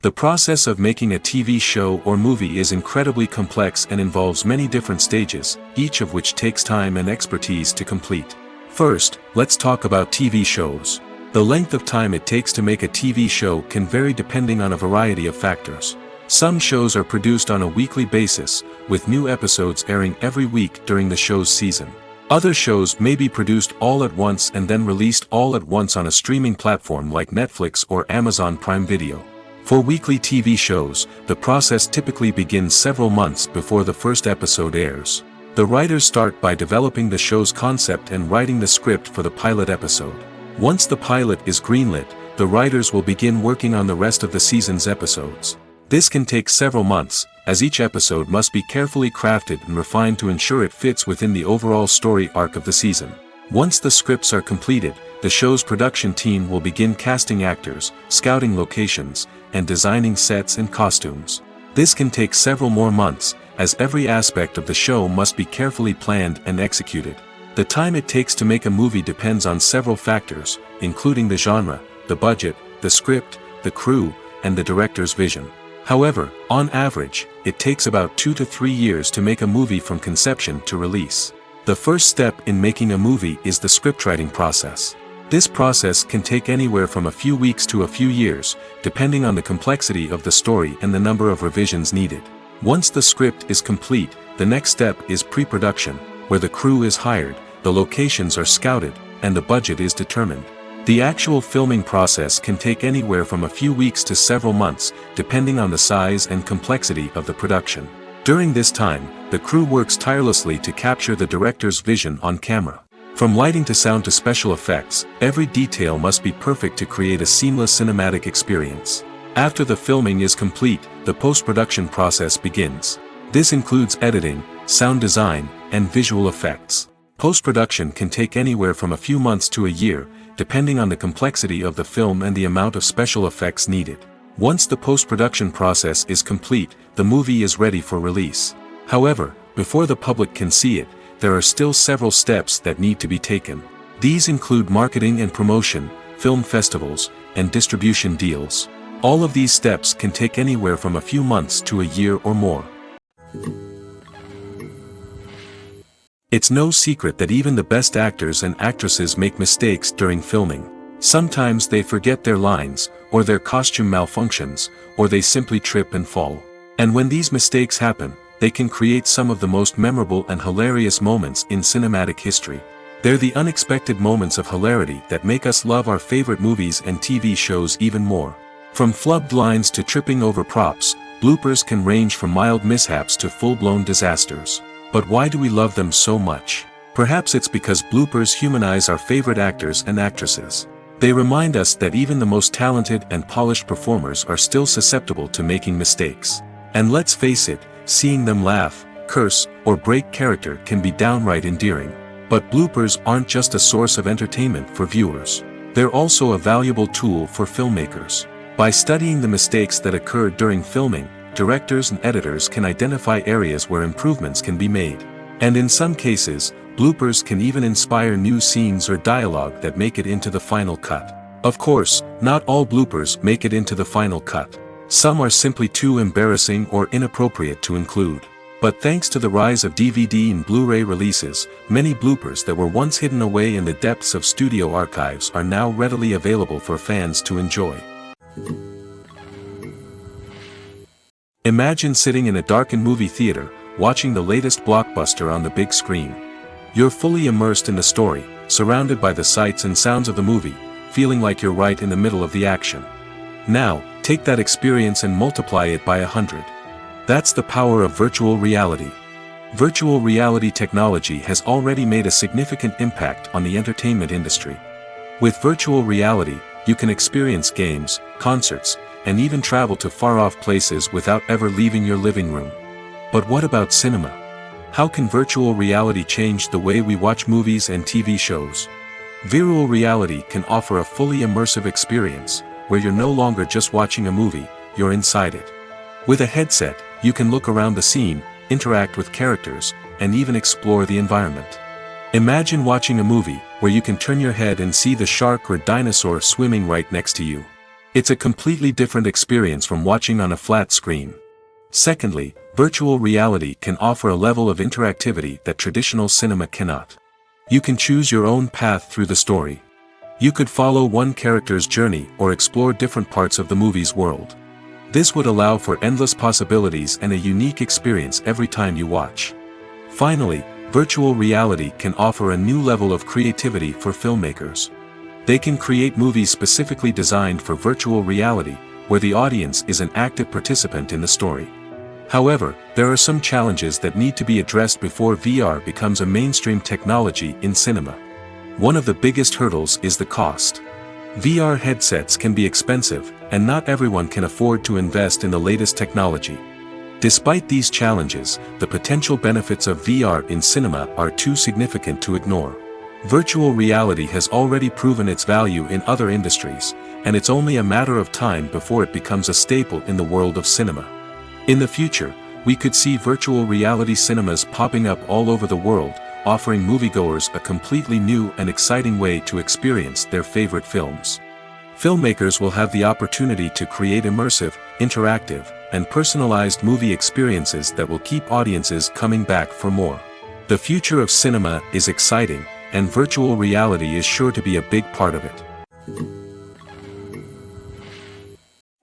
The process of making a TV show or movie is incredibly complex and involves many different stages, each of which takes time and expertise to complete. First, let's talk about TV shows. The length of time it takes to make a TV show can vary depending on a variety of factors. Some shows are produced on a weekly basis, with new episodes airing every week during the show's season. Other shows may be produced all at once and then released all at once on a streaming platform like Netflix or Amazon Prime Video. For weekly TV shows, the process typically begins several months before the first episode airs. The writers start by developing the show's concept and writing the script for the pilot episode. Once the pilot is greenlit, the writers will begin working on the rest of the season's episodes. This can take several months, as each episode must be carefully crafted and refined to ensure it fits within the overall story arc of the season. Once the scripts are completed, the show's production team will begin casting actors, scouting locations, and designing sets and costumes. This can take several more months, as every aspect of the show must be carefully planned and executed. The time it takes to make a movie depends on several factors, including the genre, the budget, the script, the crew, and the director's vision. However, on average, it takes about 2 to 3 years to make a movie from conception to release. The first step in making a movie is the scriptwriting process. This process can take anywhere from a few weeks to a few years, depending on the complexity of the story and the number of revisions needed. Once the script is complete, the next step is pre-production, where the crew is hired, the locations are scouted, and the budget is determined. The actual filming process can take anywhere from a few weeks to several months, depending on the size and complexity of the production. During this time, the crew works tirelessly to capture the director's vision on camera. From lighting to sound to special effects, every detail must be perfect to create a seamless cinematic experience. After the filming is complete, the post-production process begins. This includes editing, sound design, and visual effects. Post-production can take anywhere from a few months to a year, depending on the complexity of the film and the amount of special effects needed. Once the post-production process is complete, the movie is ready for release. However, before the public can see it, there are still several steps that need to be taken. These include marketing and promotion, film festivals, and distribution deals. All of these steps can take anywhere from a few months to a year or more. It's no secret that even the best actors and actresses make mistakes during filming. Sometimes they forget their lines, or their costume malfunctions, or they simply trip and fall. And when these mistakes happen, they can create some of the most memorable and hilarious moments in cinematic history. They're the unexpected moments of hilarity that make us love our favorite movies and TV shows even more. From flubbed lines to tripping over props, bloopers can range from mild mishaps to full-blown disasters. But why do we love them so much? Perhaps it's because bloopers humanize our favorite actors and actresses. They remind us that even the most talented and polished performers are still susceptible to making mistakes. And let's face it, seeing them laugh, curse, or break character can be downright endearing. But bloopers aren't just a source of entertainment for viewers. They're also a valuable tool for filmmakers. By studying the mistakes that occur during filming, directors and editors can identify areas where improvements can be made. And in some cases, bloopers can even inspire new scenes or dialogue that make it into the final cut. Of course, not all bloopers make it into the final cut. Some are simply too embarrassing or inappropriate to include. But thanks to the rise of DVD and Blu-ray releases, many bloopers that were once hidden away in the depths of studio archives are now readily available for fans to enjoy. Imagine sitting in a darkened movie theater, watching the latest blockbuster on the big screen. You're fully immersed in the story, surrounded by the sights and sounds of the movie, feeling like you're right in the middle of the action. Now, take that experience and multiply it by 100. That's the power of virtual reality. Virtual reality technology has already made a significant impact on the entertainment industry. With virtual reality, you can experience games, concerts, and even travel to far-off places without ever leaving your living room. But what about cinema? How can virtual reality change the way we watch movies and TV shows? Virtual reality can offer a fully immersive experience, where you're no longer just watching a movie, you're inside it. With a headset, you can look around the scene, interact with characters, and even explore the environment. Imagine watching a movie, where you can turn your head and see the shark or dinosaur swimming right next to you. It's a completely different experience from watching on a flat screen. Secondly, virtual reality can offer a level of interactivity that traditional cinema cannot. You can choose your own path through the story. You could follow one character's journey or explore different parts of the movie's world. This would allow for endless possibilities and a unique experience every time you watch. Finally, virtual reality can offer a new level of creativity for filmmakers. They can create movies specifically designed for virtual reality, where the audience is an active participant in the story. However, there are some challenges that need to be addressed before VR becomes a mainstream technology in cinema. One of the biggest hurdles is the cost. VR headsets can be expensive, and not everyone can afford to invest in the latest technology. Despite these challenges, the potential benefits of VR in cinema are too significant to ignore. Virtual reality has already proven its value in other industries, and it's only a matter of time before it becomes a staple in the world of cinema. In the future, we could see virtual reality cinemas popping up all over the world, offering moviegoers a completely new and exciting way to experience their favorite films. Filmmakers will have the opportunity to create immersive, interactive, and personalized movie experiences that will keep audiences coming back for more. The future of cinema is exciting, and virtual reality is sure to be a big part of it.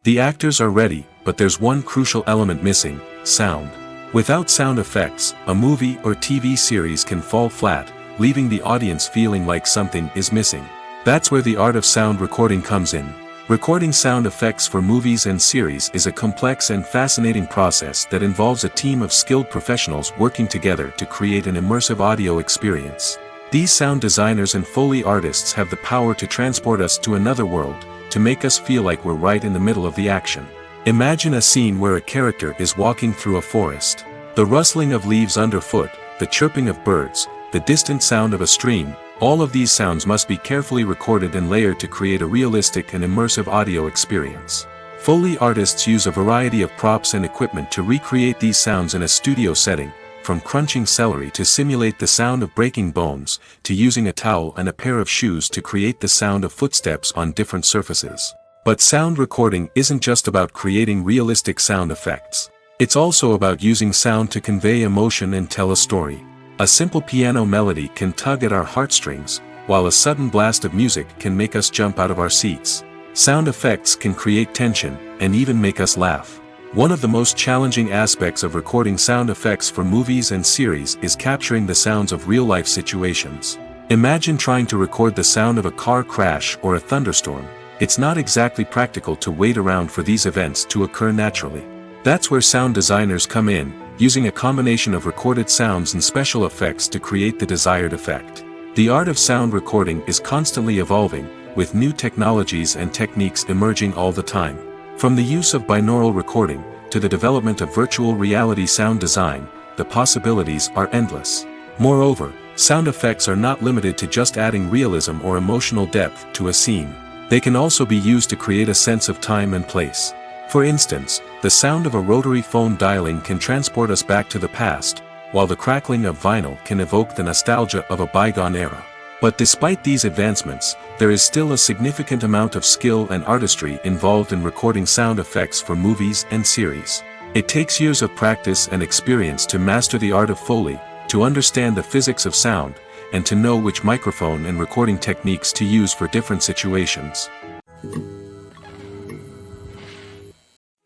The actors are ready, but there's one crucial element missing: sound. Without sound effects, a movie or TV series can fall flat, leaving the audience feeling like something is missing. That's where the art of sound recording comes in. Recording sound effects for movies and series is a complex and fascinating process that involves a team of skilled professionals working together to create an immersive audio experience. These sound designers and Foley artists have the power to transport us to another world, to make us feel like we're right in the middle of the action. Imagine a scene where a character is walking through a forest. The rustling of leaves underfoot, the chirping of birds, the distant sound of a stream, all of these sounds must be carefully recorded and layered to create a realistic and immersive audio experience. Foley artists use a variety of props and equipment to recreate these sounds in a studio setting, from crunching celery to simulate the sound of breaking bones, to using a towel and a pair of shoes to create the sound of footsteps on different surfaces. But sound recording isn't just about creating realistic sound effects. It's also about using sound to convey emotion and tell a story. A simple piano melody can tug at our heartstrings, while a sudden blast of music can make us jump out of our seats. Sound effects can create tension, and even make us laugh. One of the most challenging aspects of recording sound effects for movies and series is capturing the sounds of real-life situations. Imagine trying to record the sound of a car crash or a thunderstorm. It's not exactly practical to wait around for these events to occur naturally. That's where sound designers come in, using a combination of recorded sounds and special effects to create the desired effect. The art of sound recording is constantly evolving, with new technologies and techniques emerging all the time. From the use of binaural recording, to the development of virtual reality sound design, the possibilities are endless. Moreover, sound effects are not limited to just adding realism or emotional depth to a scene. They can also be used to create a sense of time and place. For instance, the sound of a rotary phone dialing can transport us back to the past, while the crackling of vinyl can evoke the nostalgia of a bygone era. But despite these advancements, there is still a significant amount of skill and artistry involved in recording sound effects for movies and series. It takes years of practice and experience to master the art of Foley, to understand the physics of sound, and to know which microphone and recording techniques to use for different situations.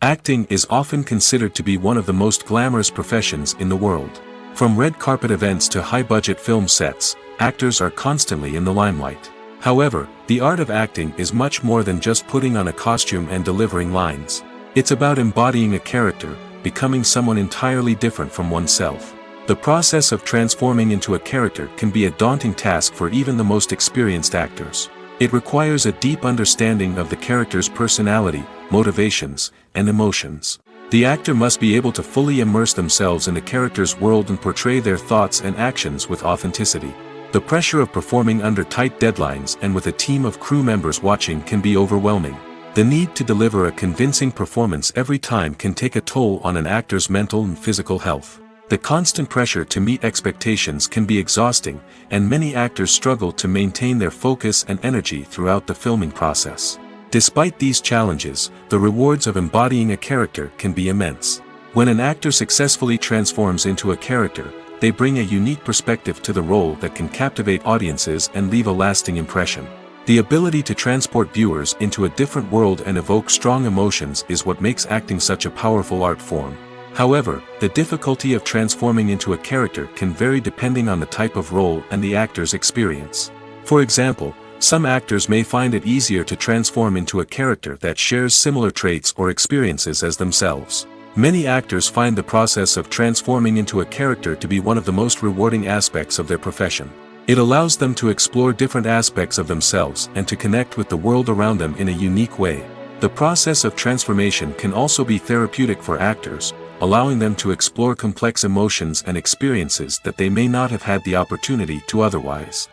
Acting is often considered to be one of the most glamorous professions in the world. From red carpet events to high-budget film sets, actors are constantly in the limelight. However, the art of acting is much more than just putting on a costume and delivering lines. It's about embodying a character, becoming someone entirely different from oneself. The process of transforming into a character can be a daunting task for even the most experienced actors. It requires a deep understanding of the character's personality, motivations, and emotions. The actor must be able to fully immerse themselves in the character's world and portray their thoughts and actions with authenticity. The pressure of performing under tight deadlines and with a team of crew members watching can be overwhelming. The need to deliver a convincing performance every time can take a toll on an actor's mental and physical health. The constant pressure to meet expectations can be exhausting, and many actors struggle to maintain their focus and energy throughout the filming process. Despite these challenges, the rewards of embodying a character can be immense. When an actor successfully transforms into a character, they bring a unique perspective to the role that can captivate audiences and leave a lasting impression. The ability to transport viewers into a different world and evoke strong emotions is what makes acting such a powerful art form. However, the difficulty of transforming into a character can vary depending on the type of role and the actor's experience. For example, some actors may find it easier to transform into a character that shares similar traits or experiences as themselves. Many actors find the process of transforming into a character to be one of the most rewarding aspects of their profession. It allows them to explore different aspects of themselves and to connect with the world around them in a unique way. The process of transformation can also be therapeutic for actors, allowing them to explore complex emotions and experiences that they may not have had the opportunity to otherwise.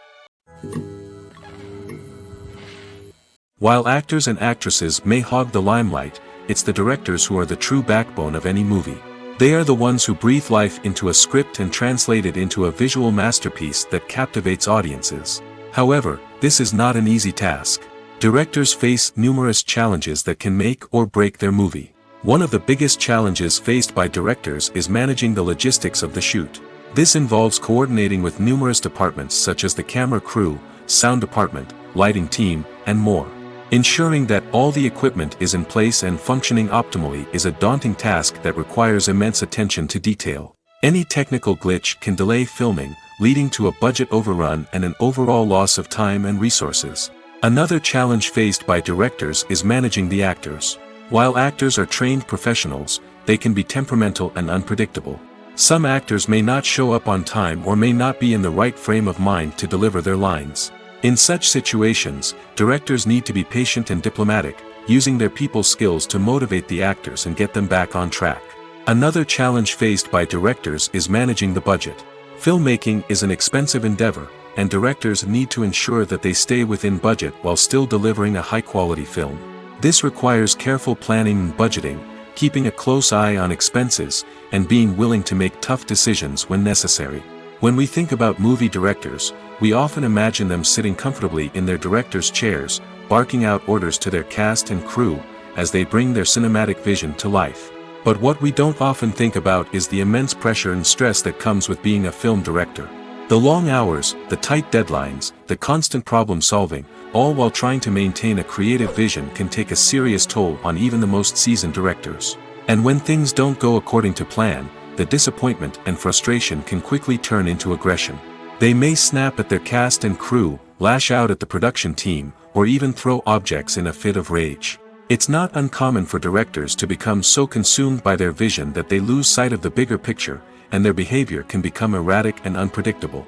While actors and actresses may hog the limelight, it's the directors who are the true backbone of any movie. They are the ones who breathe life into a script and translate it into a visual masterpiece that captivates audiences. However, this is not an easy task. Directors face numerous challenges that can make or break their movie. One of the biggest challenges faced by directors is managing the logistics of the shoot. This involves coordinating with numerous departments such as the camera crew, sound department, lighting team, and more. Ensuring that all the equipment is in place and functioning optimally is a daunting task that requires immense attention to detail. Any technical glitch can delay filming, leading to a budget overrun and an overall loss of time and resources. Another challenge faced by directors is managing the actors. While actors are trained professionals, they can be temperamental and unpredictable. Some actors may not show up on time or may not be in the right frame of mind to deliver their lines. In such situations, directors need to be patient and diplomatic, using their people skills to motivate the actors and get them back on track. Another challenge faced by directors is managing the budget. Filmmaking is an expensive endeavor, and directors need to ensure that they stay within budget while still delivering a high-quality film. This requires careful planning and budgeting, keeping a close eye on expenses, and being willing to make tough decisions when necessary. When we think about movie directors, we often imagine them sitting comfortably in their director's chairs, barking out orders to their cast and crew, as they bring their cinematic vision to life. But what we don't often think about is the immense pressure and stress that comes with being a film director. The long hours, the tight deadlines, the constant problem solving, all while trying to maintain a creative vision can take a serious toll on even the most seasoned directors. And when things don't go according to plan, the disappointment and frustration can quickly turn into aggression. They may snap at their cast and crew, lash out at the production team, or even throw objects in a fit of rage. It's not uncommon for directors to become so consumed by their vision that they lose sight of the bigger picture, and their behavior can become erratic and unpredictable.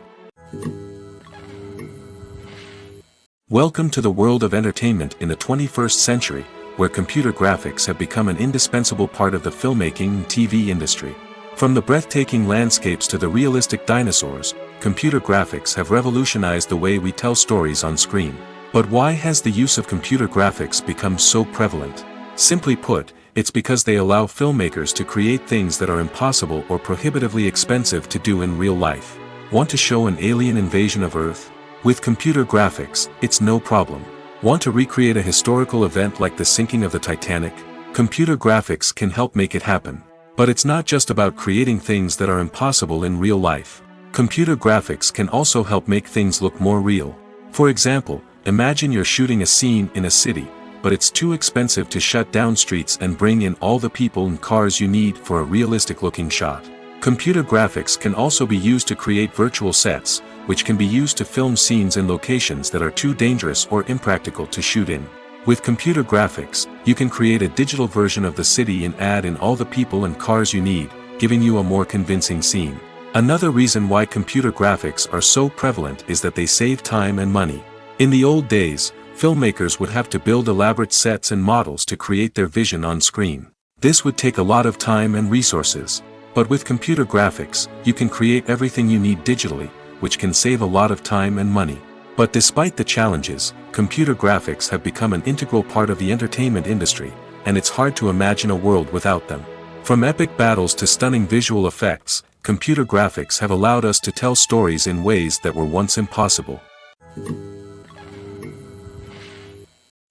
Welcome to the world of entertainment in the 21st century, where computer graphics have become an indispensable part of the filmmaking and TV industry. From the breathtaking landscapes to the realistic dinosaurs, computer graphics have revolutionized the way we tell stories on screen. But why has the use of computer graphics become so prevalent? Simply put, it's because they allow filmmakers to create things that are impossible or prohibitively expensive to do in real life. Want to show an alien invasion of Earth? With computer graphics, it's no problem. Want to recreate a historical event like the sinking of the Titanic? Computer graphics can help make it happen. But it's not just about creating things that are impossible in real life. Computer graphics can also help make things look more real. For example, imagine you're shooting a scene in a city, but it's too expensive to shut down streets and bring in all the people and cars you need for a realistic-looking shot. Computer graphics can also be used to create virtual sets, which can be used to film scenes in locations that are too dangerous or impractical to shoot in. With computer graphics, you can create a digital version of the city and add in all the people and cars you need, giving you a more convincing scene. Another reason why computer graphics are so prevalent is that they save time and money. In the old days, filmmakers would have to build elaborate sets and models to create their vision on screen. This would take a lot of time and resources. But with computer graphics, you can create everything you need digitally, which can save a lot of time and money. But despite the challenges, computer graphics have become an integral part of the entertainment industry, and it's hard to imagine a world without them. From epic battles to stunning visual effects, computer graphics have allowed us to tell stories in ways that were once impossible.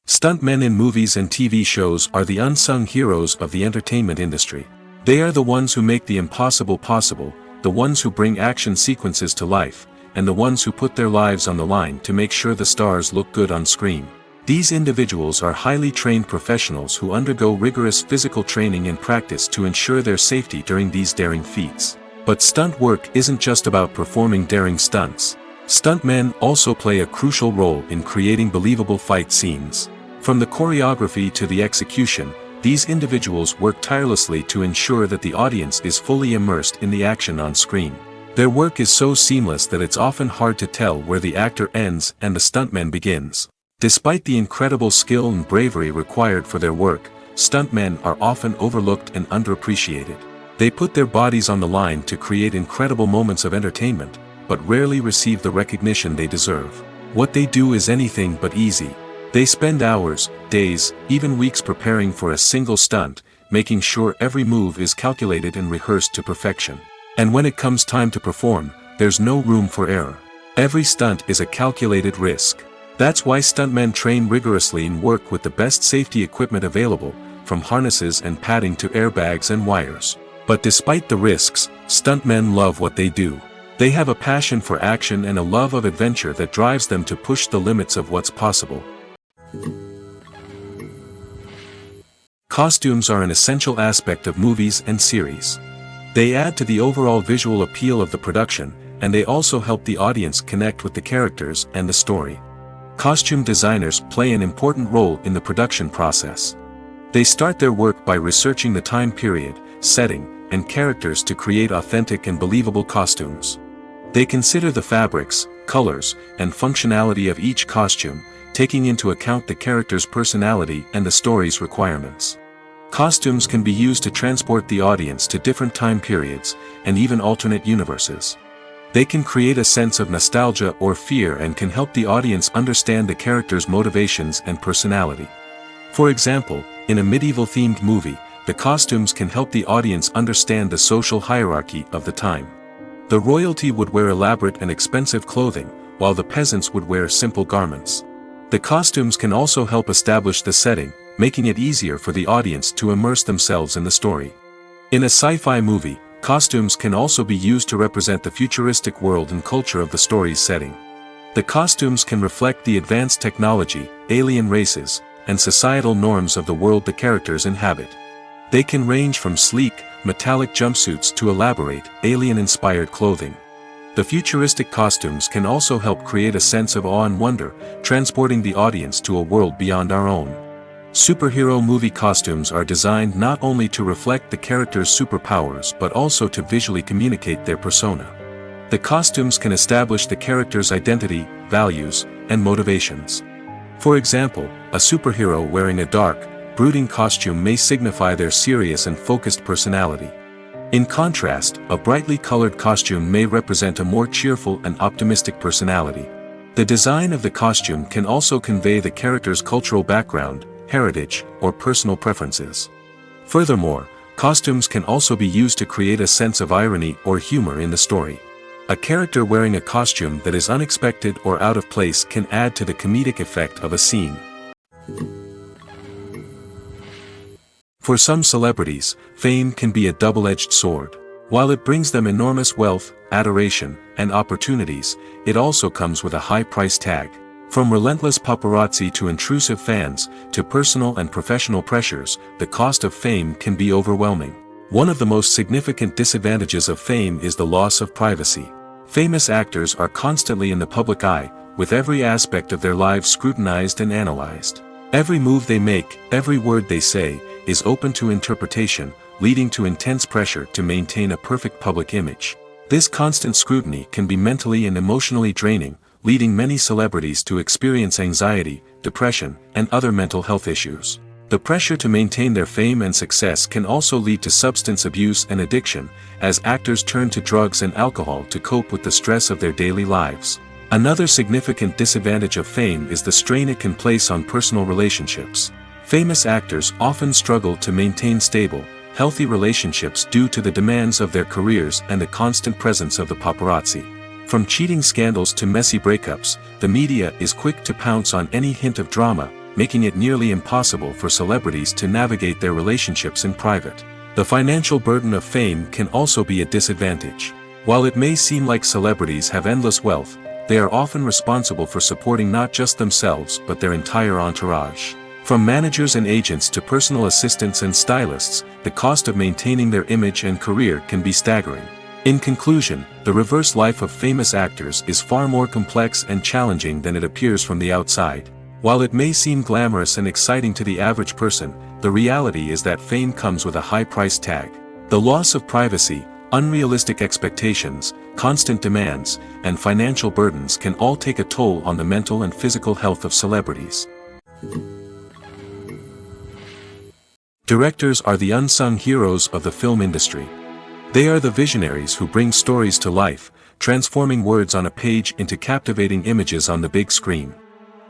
Stuntmen in movies and TV shows are the unsung heroes of the entertainment industry. They are the ones who make the impossible possible, the ones who bring action sequences to life, and the ones who put their lives on the line to make sure the stars look good on screen. These individuals are highly trained professionals who undergo rigorous physical training and practice to ensure their safety during these daring feats. But stunt work isn't just about performing daring stunts. Stuntmen also play a crucial role in creating believable fight scenes. From the choreography to the execution, these individuals work tirelessly to ensure that the audience is fully immersed in the action on screen. Their work is so seamless that it's often hard to tell where the actor ends and the stuntman begins. Despite the incredible skill and bravery required for their work, stuntmen are often overlooked and underappreciated. They put their bodies on the line to create incredible moments of entertainment, but rarely receive the recognition they deserve. What they do is anything but easy. They spend hours, days, even weeks preparing for a single stunt, making sure every move is calculated and rehearsed to perfection. And when it comes time to perform, there's no room for error. Every stunt is a calculated risk. That's why stuntmen train rigorously and work with the best safety equipment available, from harnesses and padding to airbags and wires. But despite the risks, stuntmen love what they do. They have a passion for action and a love of adventure that drives them to push the limits of what's possible. Costumes are an essential aspect of movies and series. They add to the overall visual appeal of the production, and they also help the audience connect with the characters and the story. Costume designers play an important role in the production process. They start their work by researching the time period, setting, and characters to create authentic and believable costumes. They consider the fabrics, colors, and functionality of each costume, taking into account the character's personality and the story's requirements. Costumes can be used to transport the audience to different time periods, and even alternate universes. They can create a sense of nostalgia or fear and can help the audience understand the character's motivations and personality. For example, in a medieval-themed movie, the costumes can help the audience understand the social hierarchy of the time. The royalty would wear elaborate and expensive clothing, while the peasants would wear simple garments. The costumes can also help establish the setting, making it easier for the audience to immerse themselves in the story. In a sci-fi movie, costumes can also be used to represent the futuristic world and culture of the story's setting. The costumes can reflect the advanced technology, alien races, and societal norms of the world the characters inhabit. They can range from sleek, metallic jumpsuits to elaborate, alien-inspired clothing. The futuristic costumes can also help create a sense of awe and wonder, transporting the audience to a world beyond our own. Superhero movie costumes are designed not only to reflect the character's superpowers but also to visually communicate their persona. The costumes can establish the character's identity, values, and motivations. For example, a superhero wearing a dark, brooding costume may signify their serious and focused personality. In contrast, a brightly colored costume may represent a more cheerful and optimistic personality. The design of the costume can also convey the character's cultural background, heritage, or personal preferences. Furthermore, costumes can also be used to create a sense of irony or humor in the story. A character wearing a costume that is unexpected or out of place can add to the comedic effect of a scene. For some celebrities, fame can be a double-edged sword. While it brings them enormous wealth, adoration, and opportunities, it also comes with a high price tag. From relentless paparazzi to intrusive fans, to personal and professional pressures, the cost of fame can be overwhelming. One of the most significant disadvantages of fame is the loss of privacy. Famous actors are constantly in the public eye, with every aspect of their lives scrutinized and analyzed. Every move they make, every word they say, is open to interpretation, leading to intense pressure to maintain a perfect public image. This constant scrutiny can be mentally and emotionally draining, leading many celebrities to experience anxiety, depression, and other mental health issues. The pressure to maintain their fame and success can also lead to substance abuse and addiction, as actors turn to drugs and alcohol to cope with the stress of their daily lives. Another significant disadvantage of fame is the strain it can place on personal relationships. Famous actors often struggle to maintain stable, healthy relationships due to the demands of their careers and the constant presence of the paparazzi. From cheating scandals to messy breakups, the media is quick to pounce on any hint of drama, making it nearly impossible for celebrities to navigate their relationships in private. The financial burden of fame can also be a disadvantage. While it may seem like celebrities have endless wealth, they are often responsible for supporting not just themselves but their entire entourage. From managers and agents to personal assistants and stylists, the cost of maintaining their image and career can be staggering. In conclusion, the reverse life of famous actors is far more complex and challenging than it appears from the outside. While it may seem glamorous and exciting to the average person, the reality is that fame comes with a high price tag. The loss of privacy, unrealistic expectations, constant demands, and financial burdens can all take a toll on the mental and physical health of celebrities. Directors are the unsung heroes of the film industry. They are the visionaries who bring stories to life, transforming words on a page into captivating images on the big screen.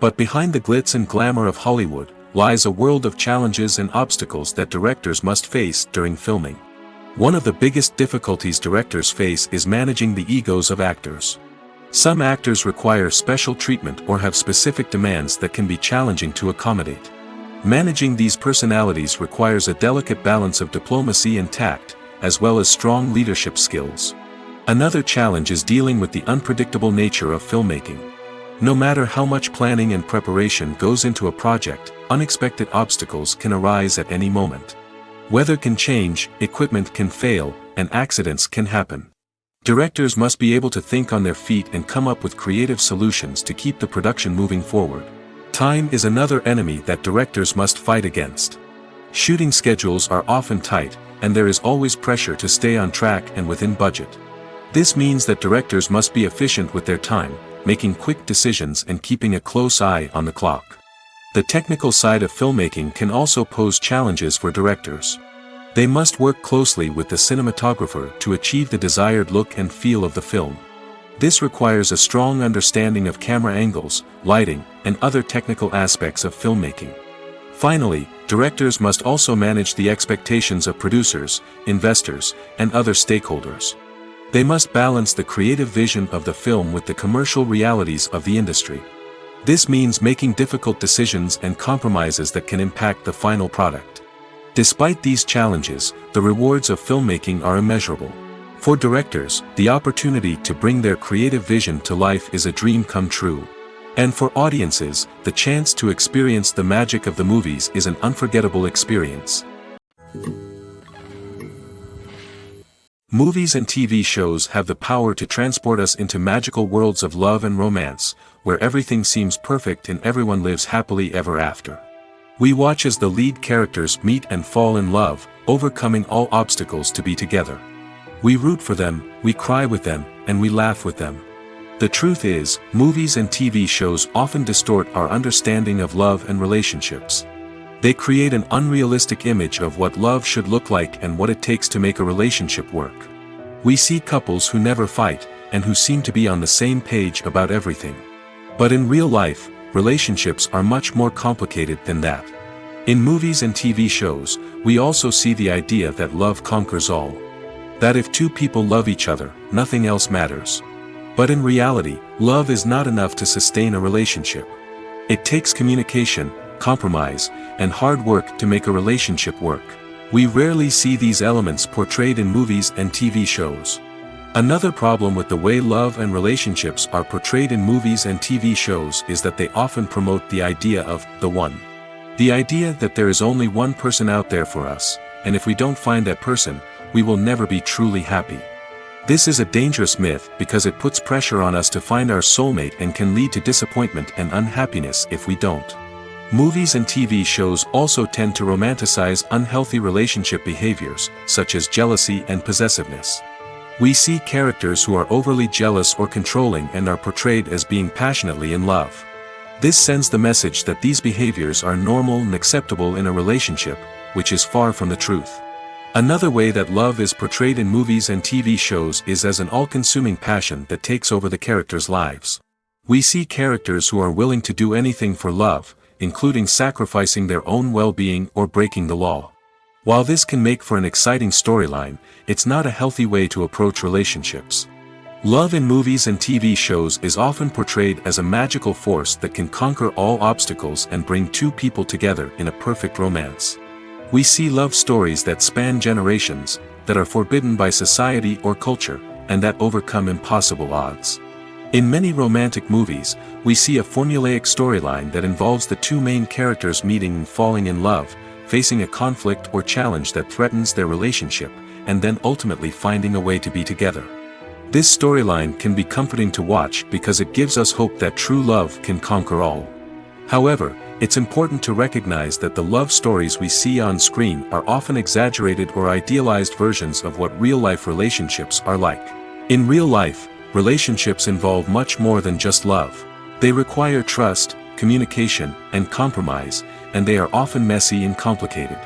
But behind the glitz and glamour of Hollywood, lies a world of challenges and obstacles that directors must face during filming. One of the biggest difficulties directors face is managing the egos of actors. Some actors require special treatment or have specific demands that can be challenging to accommodate. Managing these personalities requires a delicate balance of diplomacy and tact, as well as strong leadership skills. Another challenge is dealing with the unpredictable nature of filmmaking. No matter how much planning and preparation goes into a project, unexpected obstacles can arise at any moment. Weather can change, equipment can fail, and accidents can happen. Directors must be able to think on their feet and come up with creative solutions to keep the production moving forward. Time is another enemy that directors must fight against. Shooting schedules are often tight, and there is always pressure to stay on track and within budget. This means that directors must be efficient with their time, making quick decisions and keeping a close eye on the clock. The technical side of filmmaking can also pose challenges for directors. They must work closely with the cinematographer to achieve the desired look and feel of the film. This requires a strong understanding of camera angles, lighting, and other technical aspects of filmmaking. Finally, directors must also manage the expectations of producers, investors, and other stakeholders. They must balance the creative vision of the film with the commercial realities of the industry. This means making difficult decisions and compromises that can impact the final product. Despite these challenges, the rewards of filmmaking are immeasurable. For directors, the opportunity to bring their creative vision to life is a dream come true. And for audiences, the chance to experience the magic of the movies is an unforgettable experience. Movies and TV shows have the power to transport us into magical worlds of love and romance, where everything seems perfect and everyone lives happily ever after. We watch as the lead characters meet and fall in love, overcoming all obstacles to be together. We root for them, we cry with them, and we laugh with them. The truth is, movies and TV shows often distort our understanding of love and relationships. They create an unrealistic image of what love should look like and what it takes to make a relationship work. We see couples who never fight, and who seem to be on the same page about everything. But in real life, relationships are much more complicated than that. In movies and TV shows, we also see the idea that love conquers all. That if two people love each other, nothing else matters. But in reality, love is not enough to sustain a relationship. It takes communication, compromise, and hard work to make a relationship work. We rarely see these elements portrayed in movies and TV shows. Another problem with the way love and relationships are portrayed in movies and TV shows is that they often promote the idea of the one. The idea that there is only one person out there for us, and if we don't find that person, we will never be truly happy. This is a dangerous myth because it puts pressure on us to find our soulmate and can lead to disappointment and unhappiness if we don't. Movies and TV shows also tend to romanticize unhealthy relationship behaviors, such as jealousy and possessiveness. We see characters who are overly jealous or controlling and are portrayed as being passionately in love. This sends the message that these behaviors are normal and acceptable in a relationship, which is far from the truth. Another way that love is portrayed in movies and TV shows is as an all-consuming passion that takes over the characters' lives. We see characters who are willing to do anything for love, including sacrificing their own well-being or breaking the law. While this can make for an exciting storyline, it's not a healthy way to approach relationships. Love in movies and TV shows is often portrayed as a magical force that can conquer all obstacles and bring two people together in a perfect romance. We see love stories that span generations, that are forbidden by society or culture, and that overcome impossible odds. In many romantic movies, we see a formulaic storyline that involves the two main characters meeting and falling in love, facing a conflict or challenge that threatens their relationship, and then ultimately finding a way to be together. This storyline can be comforting to watch because it gives us hope that true love can conquer all. However, it's important to recognize that the love stories we see on screen are often exaggerated or idealized versions of what real-life relationships are like. In real life, relationships involve much more than just love. They require trust, communication, and compromise, and they are often messy and complicated.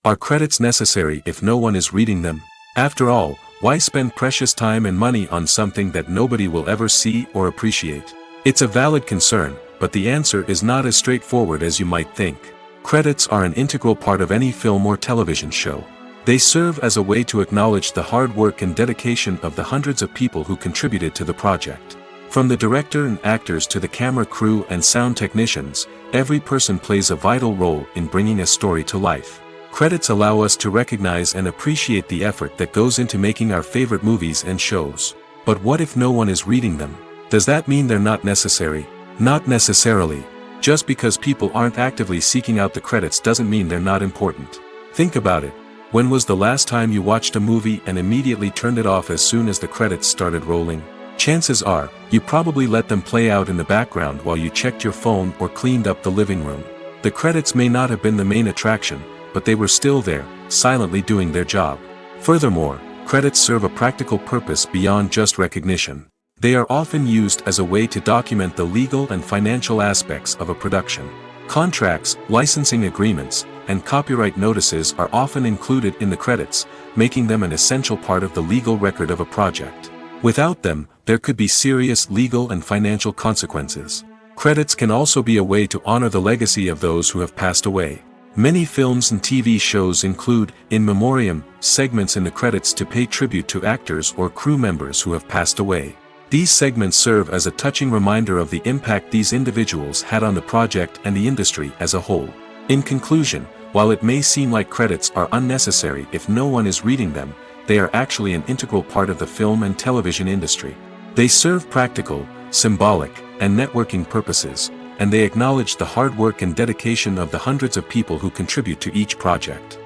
Are credits necessary if no one is reading them? After all, why spend precious time and money on something that nobody will ever see or appreciate? It's a valid concern, but the answer is not as straightforward as you might think. Credits are an integral part of any film or television show. They serve as a way to acknowledge the hard work and dedication of the hundreds of people who contributed to the project. From the director and actors to the camera crew and sound technicians, every person plays a vital role in bringing a story to life. Credits allow us to recognize and appreciate the effort that goes into making our favorite movies and shows. But what if no one is reading them? Does that mean they're not necessary? Not necessarily. Just because people aren't actively seeking out the credits doesn't mean they're not important. Think about it. When was the last time you watched a movie and immediately turned it off as soon as the credits started rolling? Chances are, you probably let them play out in the background while you checked your phone or cleaned up the living room. The credits may not have been the main attraction, but they were still there, silently doing their job. Furthermore, credits serve a practical purpose beyond just recognition. They are often used as a way to document the legal and financial aspects of a production. Contracts, licensing agreements, and copyright notices are often included in the credits, making them an essential part of the legal record of a project. Without them, there could be serious legal and financial consequences. Credits can also be a way to honor the legacy of those who have passed away. Many films and TV shows include, in memoriam, segments in the credits to pay tribute to actors or crew members who have passed away. These segments serve as a touching reminder of the impact these individuals had on the project and the industry as a whole. In conclusion, while it may seem like credits are unnecessary if no one is reading them, they are actually an integral part of the film and television industry. They serve practical, symbolic, and networking purposes, and they acknowledge the hard work and dedication of the hundreds of people who contribute to each project.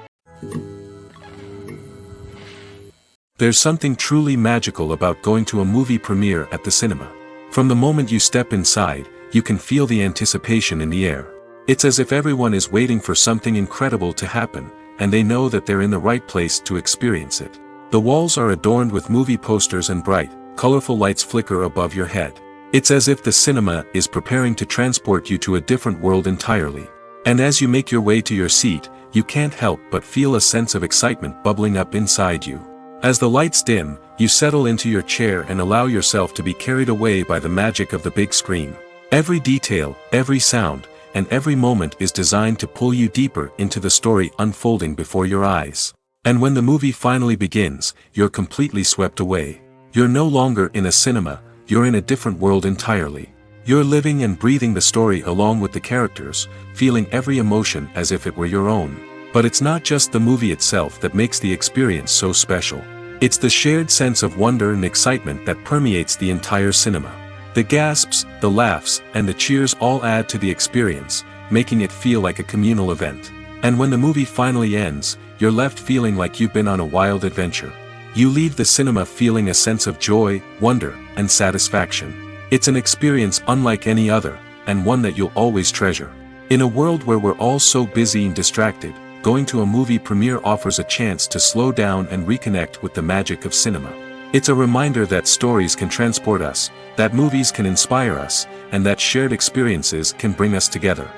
There's something truly magical about going to a movie premiere at the cinema. From the moment you step inside, you can feel the anticipation in the air. It's as if everyone is waiting for something incredible to happen, and they know that they're in the right place to experience it. The walls are adorned with movie posters and bright, colorful lights flicker above your head. It's as if the cinema is preparing to transport you to a different world entirely. And as you make your way to your seat, you can't help but feel a sense of excitement bubbling up inside you. As the lights dim, you settle into your chair and allow yourself to be carried away by the magic of the big screen. Every detail, every sound, and every moment is designed to pull you deeper into the story unfolding before your eyes. And when the movie finally begins, you're completely swept away. You're no longer in a cinema, you're in a different world entirely. You're living and breathing the story along with the characters, feeling every emotion as if it were your own. But it's not just the movie itself that makes the experience so special. It's the shared sense of wonder and excitement that permeates the entire cinema. The gasps, the laughs, and the cheers all add to the experience, making it feel like a communal event. And when the movie finally ends, you're left feeling like you've been on a wild adventure. You leave the cinema feeling a sense of joy, wonder, and satisfaction. It's an experience unlike any other, and one that you'll always treasure. In a world where we're all so busy and distracted, going to a movie premiere offers a chance to slow down and reconnect with the magic of cinema. It's a reminder that stories can transport us, that movies can inspire us, and that shared experiences can bring us together.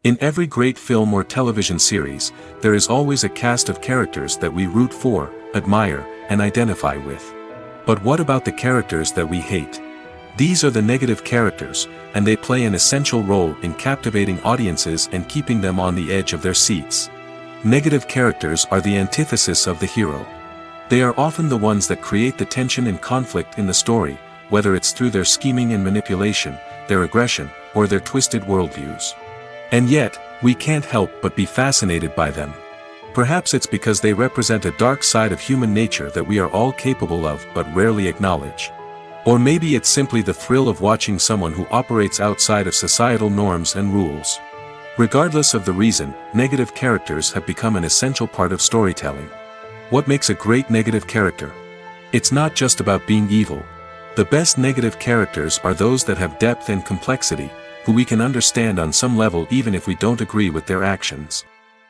In every great film or television series, there is always a cast of characters that we root for, admire, and identify with. But what about the characters that we hate? These are the negative characters, and they play an essential role in captivating audiences and keeping them on the edge of their seats. Negative characters are the antithesis of the hero. They are often the ones that create the tension and conflict in the story, whether it's through their scheming and manipulation, their aggression, or their twisted worldviews. And yet, we can't help but be fascinated by them. Perhaps it's because they represent a dark side of human nature that we are all capable of but rarely acknowledge. Or maybe it's simply the thrill of watching someone who operates outside of societal norms and rules. Regardless of the reason, negative characters have become an essential part of storytelling. What makes a great negative character? It's not just about being evil. The best negative characters are those that have depth and complexity, who we can understand on some level even if we don't agree with their actions.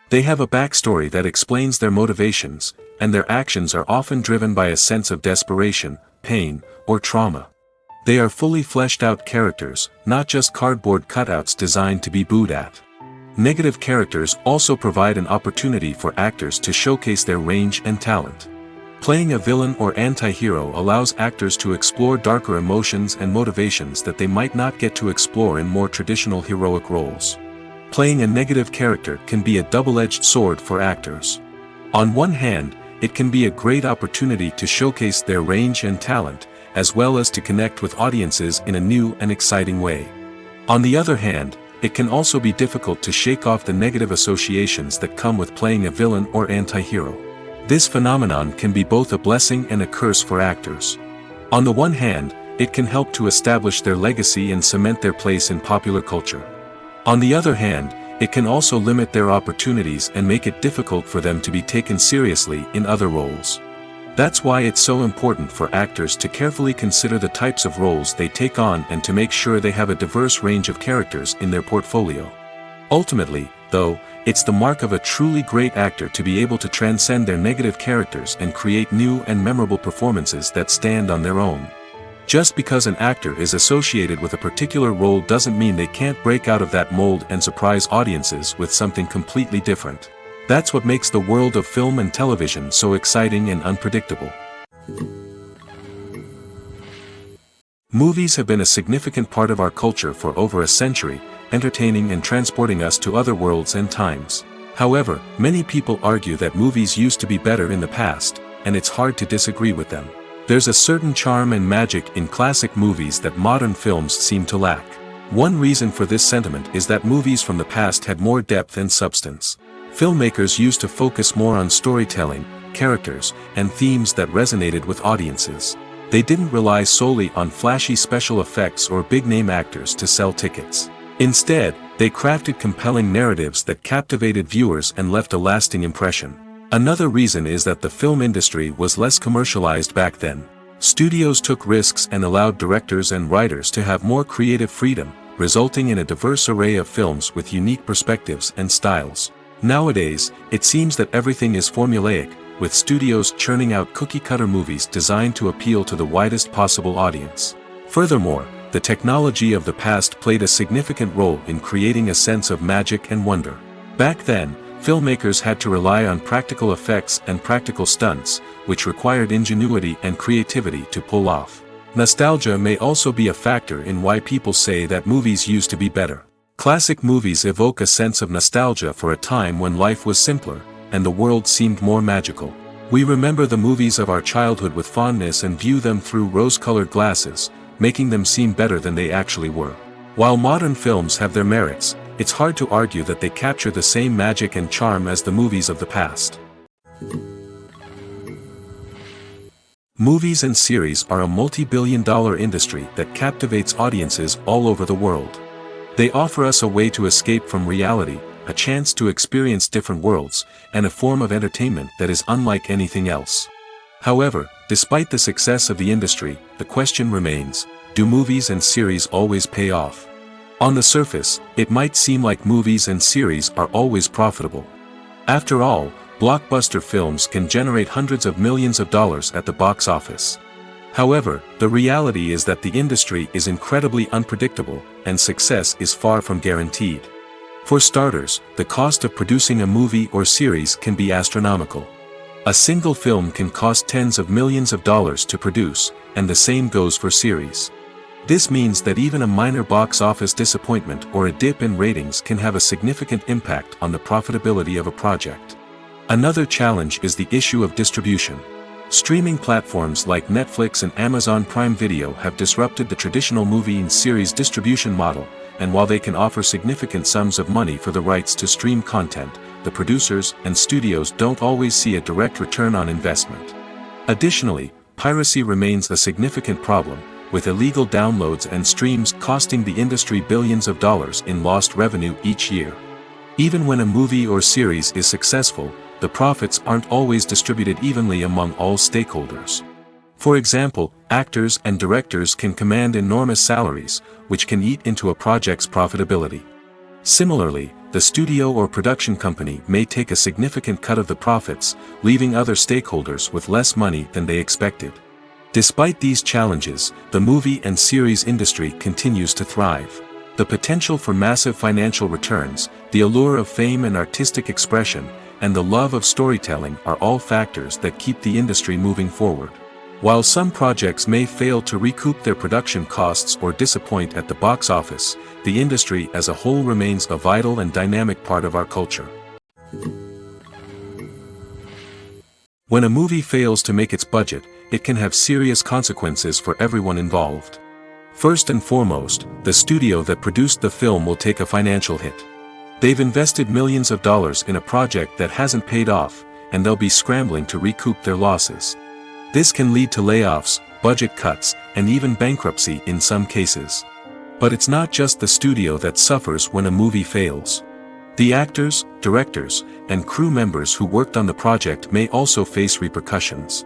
They have a backstory that explains their motivations, and their actions are often driven by a sense of desperation, pain, or trauma. They are fully fleshed out characters, not just cardboard cutouts designed to be booed at. Negative characters also provide an opportunity for actors to showcase their range and talent. Playing a villain or anti-hero allows actors to explore darker emotions and motivations that they might not get to explore in more traditional heroic roles. playing a negative character can be a double-edged sword for actors. On one hand, it can be a great opportunity to showcase their range and talent, as well as to connect with audiences in a new and exciting way. On the other hand, it can also be difficult to shake off the negative associations that come with playing a villain or anti-hero. This phenomenon can be both a blessing and a curse for actors. On the one hand, it can help to establish their legacy and cement their place in popular culture. On the other hand, it can also limit their opportunities and make it difficult for them to be taken seriously in other roles. That's why it's so important for actors to carefully consider the types of roles they take on and to make sure they have a diverse range of characters in their portfolio. Ultimately, though, it's the mark of a truly great actor to be able to transcend their negative characters and create new and memorable performances that stand on their own. Just because an actor is associated with a particular role doesn't mean they can't break out of that mold and surprise audiences with something completely different. That's what makes the world of film and television so exciting and unpredictable. Movies have been a significant part of our culture for over a century, entertaining and transporting us to other worlds and times. However, many people argue that movies used to be better in the past, and it's hard to disagree with them. There's a certain charm and magic in classic movies that modern films seem to lack. One reason for this sentiment is that movies from the past had more depth and substance. Filmmakers used to focus more on storytelling, characters, and themes that resonated with audiences. They didn't rely solely on flashy special effects or big-name actors to sell tickets. Instead, they crafted compelling narratives that captivated viewers and left a lasting impression. Another reason is that the film industry was less commercialized back then. Studios took risks and allowed directors and writers to have more creative freedom, resulting in a diverse array of films with unique perspectives and styles. Nowadays, it seems that everything is formulaic, with studios churning out cookie-cutter movies designed to appeal to the widest possible audience. Furthermore, the technology of the past played a significant role in creating a sense of magic and wonder. Back then, filmmakers had to rely on practical effects and practical stunts, which required ingenuity and creativity to pull off. Nostalgia may also be a factor in why people say that movies used to be better. Classic movies evoke a sense of nostalgia for a time when life was simpler, and the world seemed more magical. We remember the movies of our childhood with fondness and view them through rose-colored glasses, making them seem better than they actually were. While modern films have their merits, it's hard to argue that they capture the same magic and charm as the movies of the past. Movies and series are a multi-billion-dollar industry that captivates audiences all over the world. They offer us a way to escape from reality, a chance to experience different worlds, and a form of entertainment that is unlike anything else. However, despite the success of the industry, the question remains, do movies and series always pay off? On the surface, it might seem like movies and series are always profitable. After all, blockbuster films can generate hundreds of millions of dollars at the box office. However, the reality is that the industry is incredibly unpredictable, and success is far from guaranteed. For starters, the cost of producing a movie or series can be astronomical. A single film can cost tens of millions of dollars to produce, and the same goes for series. This means that even a minor box office disappointment or a dip in ratings can have a significant impact on the profitability of a project. Another challenge is the issue of distribution. Streaming platforms like Netflix and Amazon Prime Video have disrupted the traditional movie and series distribution model, and while they can offer significant sums of money for the rights to stream content, the producers and studios don't always see a direct return on investment. Additionally, piracy remains a significant problem, with illegal downloads and streams costing the industry billions of dollars in lost revenue each year. Even when a movie or series is successful, the profits aren't always distributed evenly among all stakeholders. For example, actors and directors can command enormous salaries, which can eat into a project's profitability. Similarly, the studio or production company may take a significant cut of the profits, leaving other stakeholders with less money than they expected. Despite these challenges, the movie and series industry continues to thrive. The potential for massive financial returns, the allure of fame and artistic expression, and the love of storytelling are all factors that keep the industry moving forward. While some projects may fail to recoup their production costs or disappoint at the box office, the industry as a whole remains a vital and dynamic part of our culture. When a movie fails to make its budget, it can have serious consequences for everyone involved. First and foremost, the studio that produced the film will take a financial hit. They've invested millions of dollars in a project that hasn't paid off, and they'll be scrambling to recoup their losses. This can lead to layoffs, budget cuts, and even bankruptcy in some cases. But it's not just the studio that suffers when a movie fails. The actors, directors, and crew members who worked on the project may also face repercussions.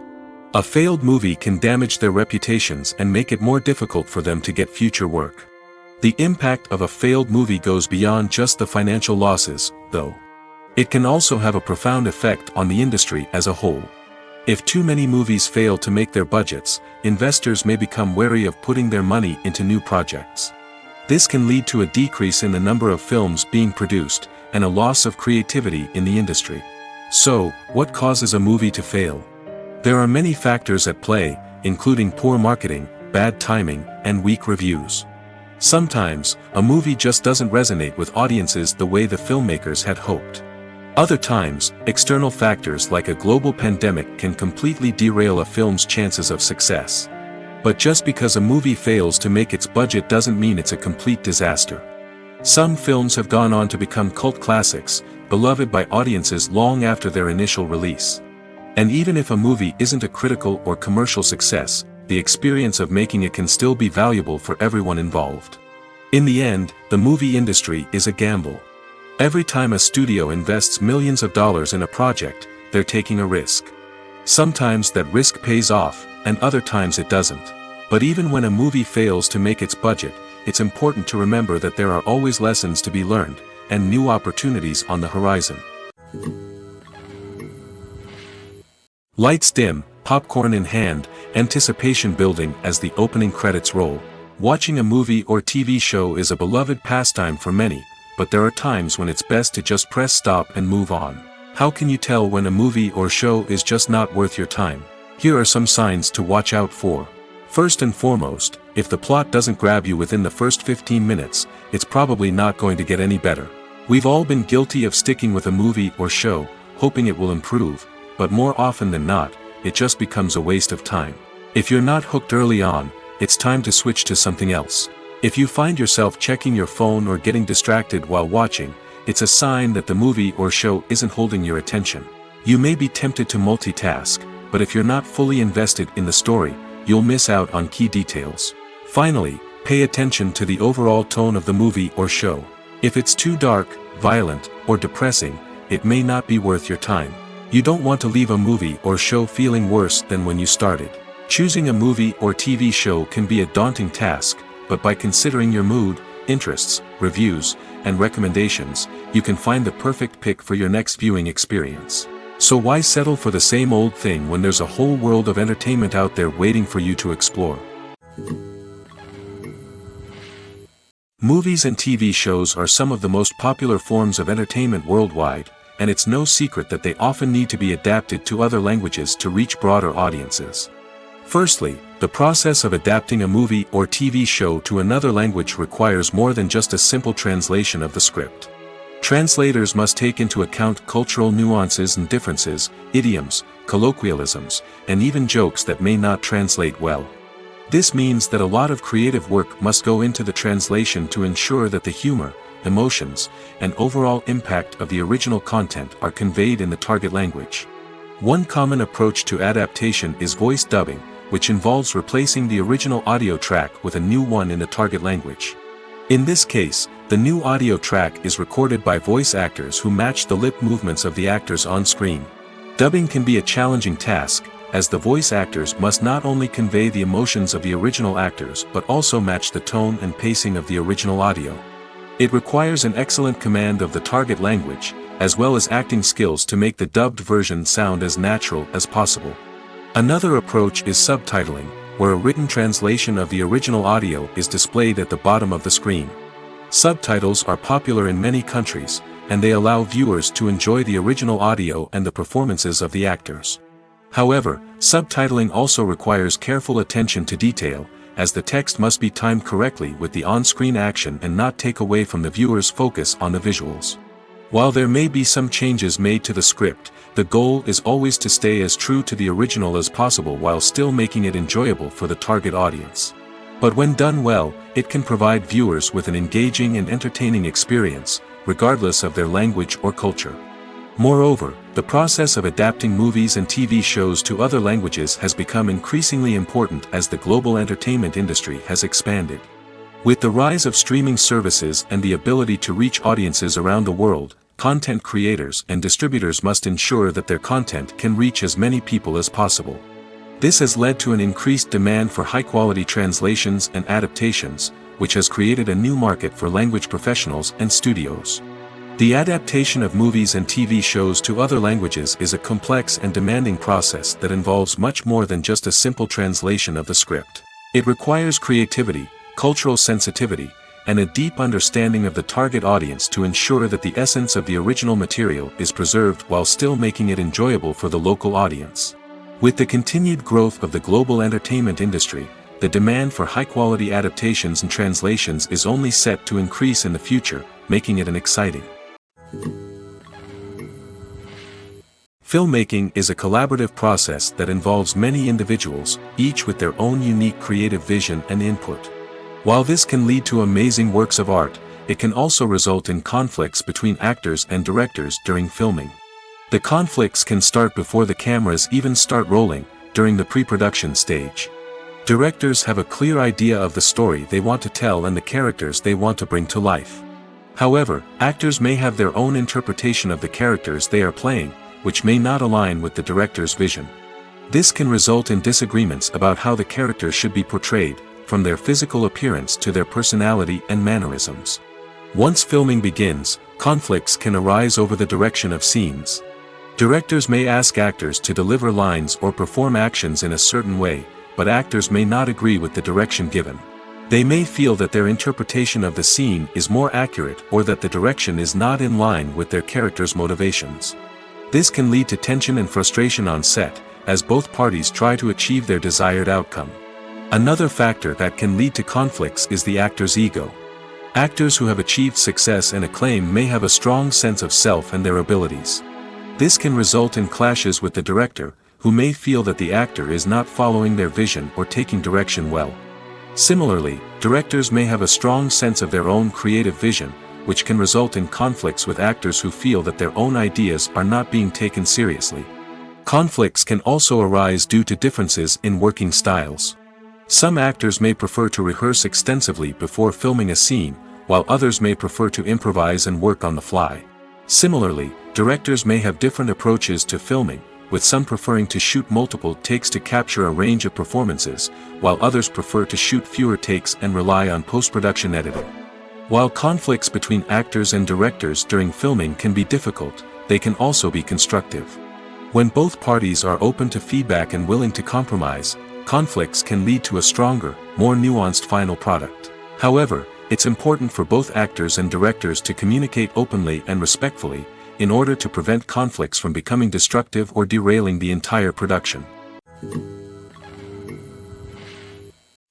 A failed movie can damage their reputations and make it more difficult for them to get future work. The impact of a failed movie goes beyond just the financial losses, though. It can also have a profound effect on the industry as a whole. If too many movies fail to make their budgets, investors may become wary of putting their money into new projects. This can lead to a decrease in the number of films being produced, and a loss of creativity in the industry. So, what causes a movie to fail? There are many factors at play, including poor marketing, bad timing, and weak reviews. Sometimes, a movie just doesn't resonate with audiences the way the filmmakers had hoped. Other times, external factors like a global pandemic can completely derail a film's chances of success. But just because a movie fails to make its budget doesn't mean it's a complete disaster. Some films have gone on to become cult classics, beloved by audiences long after their initial release. And even if a movie isn't a critical or commercial success, the experience of making it can still be valuable for everyone involved. In the end, the movie industry is a gamble. Every time a studio invests millions of dollars in a project, they're taking a risk. Sometimes that risk pays off, and other times it doesn't. But even when a movie fails to make its budget, it's important to remember that there are always lessons to be learned, and new opportunities on the horizon. Lights dim, popcorn in hand, anticipation building as the opening credits roll. Watching a movie or TV show is a beloved pastime for many, but there are times when it's best to just press stop and move on. How can you tell when a movie or show is just not worth your time? Here are some signs to watch out for. First and foremost, if the plot doesn't grab you within the first 15 minutes, it's probably not going to get any better. We've all been guilty of sticking with a movie or show, hoping it will improve, but more often than not, it just becomes a waste of time. If you're not hooked early on, it's time to switch to something else. If you find yourself checking your phone or getting distracted while watching, it's a sign that the movie or show isn't holding your attention. You may be tempted to multitask, but if you're not fully invested in the story, you'll miss out on key details. Finally, pay attention to the overall tone of the movie or show. If it's too dark, violent, or depressing, it may not be worth your time. You don't want to leave a movie or show feeling worse than when you started. Choosing a movie or TV show can be a daunting task, but by considering your mood, interests, reviews, and recommendations, you can find the perfect pick for your next viewing experience. So why settle for the same old thing when there's a whole world of entertainment out there waiting for you to explore? Movies and TV shows are some of the most popular forms of entertainment worldwide, and it's no secret that they often need to be adapted to other languages to reach broader audiences. Firstly, the process of adapting a movie or TV show to another language requires more than just a simple translation of the script. Translators must take into account cultural nuances and differences, idioms, colloquialisms, and even jokes that may not translate well. This means that a lot of creative work must go into the translation to ensure that the humor, emotions, and overall impact of the original content are conveyed in the target language. One common approach to adaptation is voice dubbing, which involves replacing the original audio track with a new one in the target language. In this case, the new audio track is recorded by voice actors who match the lip movements of the actors on screen. Dubbing can be a challenging task, as the voice actors must not only convey the emotions of the original actors but also match the tone and pacing of the original audio. It requires an excellent command of the target language, as well as acting skills to make the dubbed version sound as natural as possible. Another approach is subtitling, where a written translation of the original audio is displayed at the bottom of the screen. Subtitles are popular in many countries, and they allow viewers to enjoy the original audio and the performances of the actors. However, subtitling also requires careful attention to detail, as the text must be timed correctly with the on-screen action and not take away from the viewer's focus on the visuals. While there may be some changes made to the script, the goal is always to stay as true to the original as possible while still making it enjoyable for the target audience. But when done well, it can provide viewers with an engaging and entertaining experience, regardless of their language or culture. Moreover, the process of adapting movies and TV shows to other languages has become increasingly important as the global entertainment industry has expanded. With the rise of streaming services and the ability to reach audiences around the world, content creators and distributors must ensure that their content can reach as many people as possible. This has led to an increased demand for high-quality translations and adaptations, which has created a new market for language professionals and studios. The adaptation of movies and TV shows to other languages is a complex and demanding process that involves much more than just a simple translation of the script. It requires creativity, cultural sensitivity, and a deep understanding of the target audience to ensure that the essence of the original material is preserved while still making it enjoyable for the local audience. With the continued growth of the global entertainment industry, the demand for high-quality adaptations and translations is only set to increase in the future, making it an exciting. Filmmaking is a collaborative process that involves many individuals, each with their own unique creative vision and input. While this can lead to amazing works of art, it can also result in conflicts between actors and directors during filming. The conflicts can start before the cameras even start rolling, during the pre-production stage. Directors have a clear idea of the story they want to tell and the characters they want to bring to life. However, actors may have their own interpretation of the characters they are playing, which may not align with the director's vision. This can result in disagreements about how the characters should be portrayed, from their physical appearance to their personality and mannerisms. Once filming begins, conflicts can arise over the direction of scenes. Directors may ask actors to deliver lines or perform actions in a certain way, but actors may not agree with the direction given. They may feel that their interpretation of the scene is more accurate or that the direction is not in line with their character's motivations. This can lead to tension and frustration on set, as both parties try to achieve their desired outcome. Another factor that can lead to conflicts is the actor's ego. Actors who have achieved success and acclaim may have a strong sense of self and their abilities. This can result in clashes with the director, who may feel that the actor is not following their vision or taking direction well. Similarly, directors may have a strong sense of their own creative vision, which can result in conflicts with actors who feel that their own ideas are not being taken seriously. Conflicts can also arise due to differences in working styles. Some actors may prefer to rehearse extensively before filming a scene, while others may prefer to improvise and work on the fly. Similarly, directors may have different approaches to filming, with some preferring to shoot multiple takes to capture a range of performances, while others prefer to shoot fewer takes and rely on post-production editing. While conflicts between actors and directors during filming can be difficult, they can also be constructive. When both parties are open to feedback and willing to compromise, conflicts can lead to a stronger, more nuanced final product. However, it's important for both actors and directors to communicate openly and respectfully, in order to prevent conflicts from becoming destructive or derailing the entire production.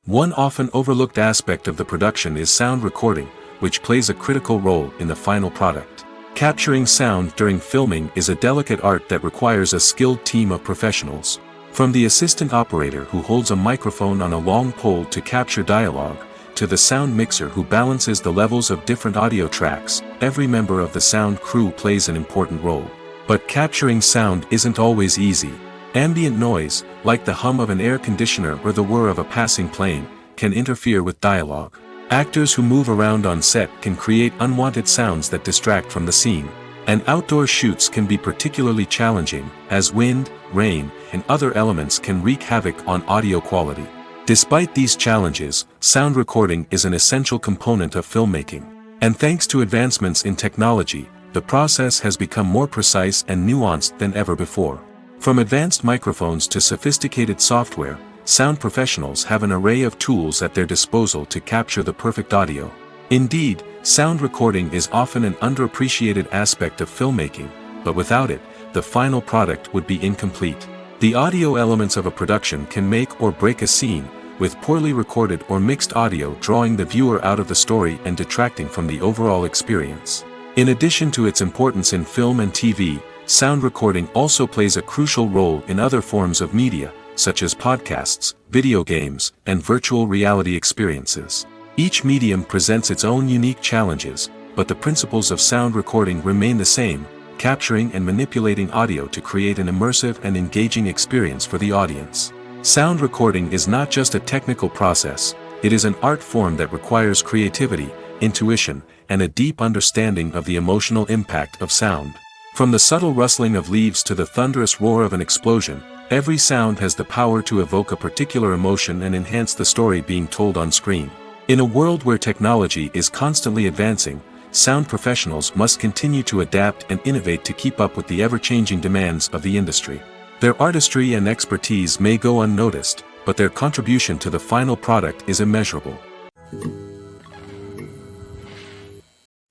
One often overlooked aspect of the production is sound recording, which plays a critical role in the final product. Capturing sound during filming is a delicate art that requires a skilled team of professionals. From the assistant operator who holds a microphone on a long pole to capture dialogue, to the sound mixer who balances the levels of different audio tracks, every member of the sound crew plays an important role. But capturing sound isn't always easy. Ambient noise, like the hum of an air conditioner or the whir of a passing plane, can interfere with dialogue. Actors who move around on set can create unwanted sounds that distract from the scene. And outdoor shoots can be particularly challenging, as wind, rain, and other elements can wreak havoc on audio quality. Despite these challenges, sound recording is an essential component of filmmaking. And thanks to advancements in technology, the process has become more precise and nuanced than ever before. From advanced microphones to sophisticated software, sound professionals have an array of tools at their disposal to capture the perfect audio. Indeed, sound recording is often an underappreciated aspect of filmmaking, but without it, the final product would be incomplete. The audio elements of a production can make or break a scene, with poorly recorded or mixed audio drawing the viewer out of the story and detracting from the overall experience. In addition to its importance in film and TV, sound recording also plays a crucial role in other forms of media, such as podcasts, video games, and virtual reality experiences. Each medium presents its own unique challenges, but the principles of sound recording remain the same, capturing and manipulating audio to create an immersive and engaging experience for the audience. Sound recording is not just a technical process, it is an art form that requires creativity, intuition, and a deep understanding of the emotional impact of sound. From the subtle rustling of leaves to the thunderous roar of an explosion, every sound has the power to evoke a particular emotion and enhance the story being told on screen. In a world where technology is constantly advancing, sound professionals must continue to adapt and innovate to keep up with the ever-changing demands of the industry. Their artistry and expertise may go unnoticed, but their contribution to the final product is immeasurable.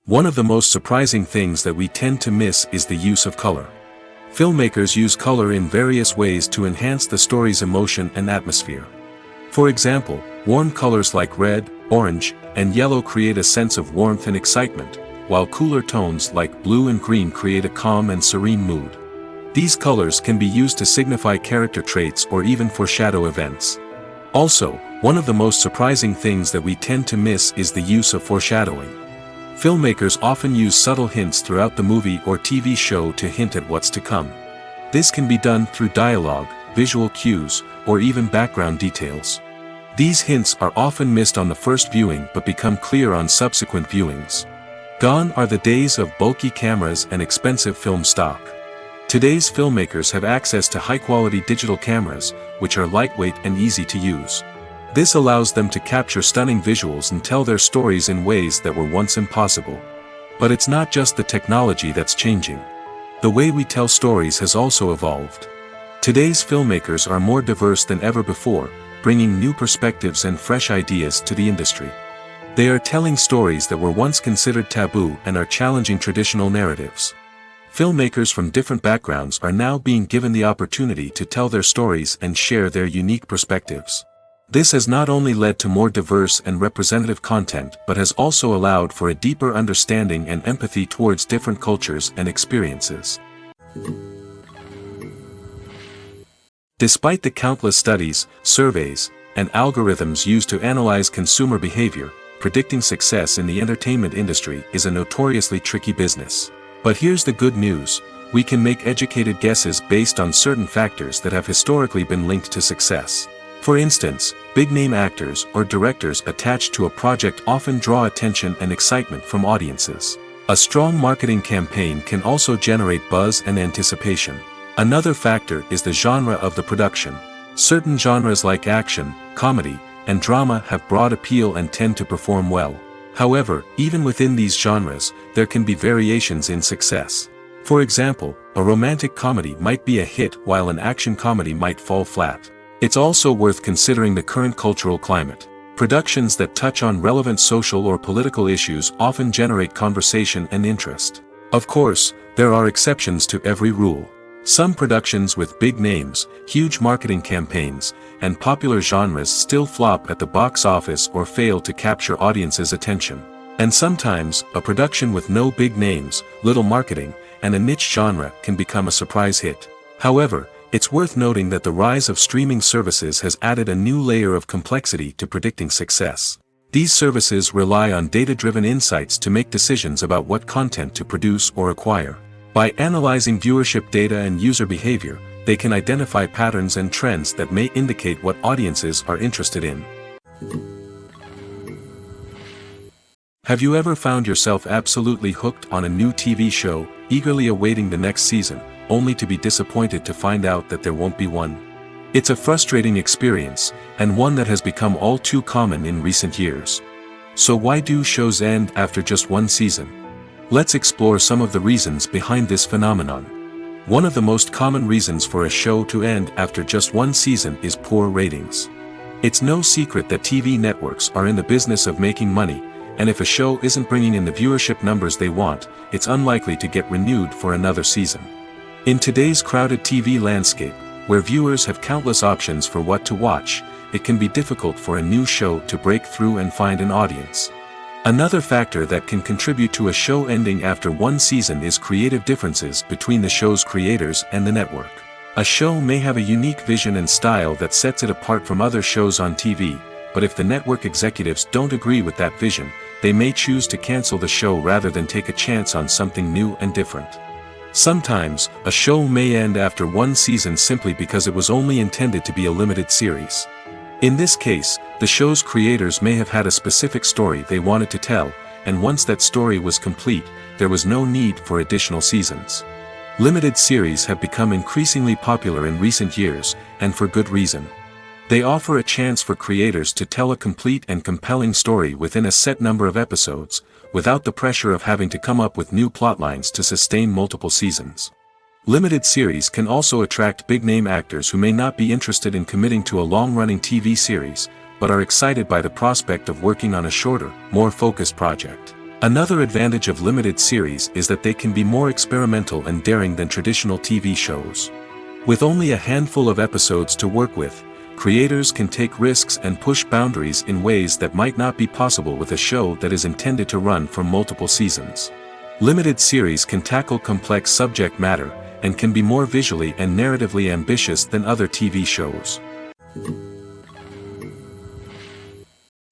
One of the most surprising things that we tend to miss is the use of color. Filmmakers use color in various ways to enhance the story's emotion and atmosphere. For example, warm colors like red, orange, and yellow create a sense of warmth and excitement, while cooler tones like blue and green create a calm and serene mood. These colors can be used to signify character traits or even foreshadow events. Also, one of the most surprising things that we tend to miss is the use of foreshadowing. Filmmakers often use subtle hints throughout the movie or TV show to hint at what's to come. This can be done through dialogue, visual cues, or even background details. These hints are often missed on the first viewing but become clear on subsequent viewings. Gone are the days of bulky cameras and expensive film stock. Today's filmmakers have access to high-quality digital cameras, which are lightweight and easy to use. This allows them to capture stunning visuals and tell their stories in ways that were once impossible. But it's not just the technology that's changing. The way we tell stories has also evolved. Today's filmmakers are more diverse than ever before, bringing new perspectives and fresh ideas to the industry. They are telling stories that were once considered taboo and are challenging traditional narratives. Filmmakers from different backgrounds are now being given the opportunity to tell their stories and share their unique perspectives. This has not only led to more diverse and representative content but has also allowed for a deeper understanding and empathy towards different cultures and experiences. Despite the countless studies, surveys, and algorithms used to analyze consumer behavior, predicting success in the entertainment industry is a notoriously tricky business. But here's the good news: we can make educated guesses based on certain factors that have historically been linked to success. For instance, big-name actors or directors attached to a project often draw attention and excitement from audiences. A strong marketing campaign can also generate buzz and anticipation. Another factor is the genre of the production. Certain genres like action, comedy, and drama have broad appeal and tend to perform well. However, even within these genres, there can be variations in success. For example, a romantic comedy might be a hit while an action comedy might fall flat. It's also worth considering the current cultural climate. Productions that touch on relevant social or political issues often generate conversation and interest. Of course, there are exceptions to every rule. Some productions with big names, huge marketing campaigns, and popular genres still flop at the box office or fail to capture audiences' attention. And sometimes, a production with no big names, little marketing, and a niche genre can become a surprise hit. However, it's worth noting that the rise of streaming services has added a new layer of complexity to predicting success. These services rely on data-driven insights to make decisions about what content to produce or acquire. By analyzing viewership data and user behavior, they can identify patterns and trends that may indicate what audiences are interested in. Have you ever found yourself absolutely hooked on a new TV show, eagerly awaiting the next season, only to be disappointed to find out that there won't be one? It's a frustrating experience, and one that has become all too common in recent years. So why do shows end after just one season? Let's explore some of the reasons behind this phenomenon. One of the most common reasons for a show to end after just one season is poor ratings. It's no secret that TV networks are in the business of making money, and if a show isn't bringing in the viewership numbers they want, it's unlikely to get renewed for another season. In today's crowded TV landscape, Where viewers have countless options for what to watch, it can be difficult for a new show to break through and find an audience. Another factor that can contribute to a show ending after one season is creative differences between the show's creators and the network. A show may have a unique vision and style that sets it apart from other shows on TV, but if the network executives don't agree with that vision, they may choose to cancel the show rather than take a chance on something new and different. Sometimes, a show may end after one season simply because it was only intended to be a limited series. In this case, the show's creators may have had a specific story they wanted to tell, and once that story was complete, there was no need for additional seasons. Limited series have become increasingly popular in recent years, and for good reason. They offer a chance for creators to tell a complete and compelling story within a set number of episodes, without the pressure of having to come up with new plotlines to sustain multiple seasons. Limited series can also attract big-name actors who may not be interested in committing to a long-running TV series, but are excited by the prospect of working on a shorter, more focused project. Another advantage of limited series is that they can be more experimental and daring than traditional TV shows. With only a handful of episodes to work with, creators can take risks and push boundaries in ways that might not be possible with a show that is intended to run for multiple seasons. Limited series can tackle complex subject matter, and can be more visually and narratively ambitious than other TV shows.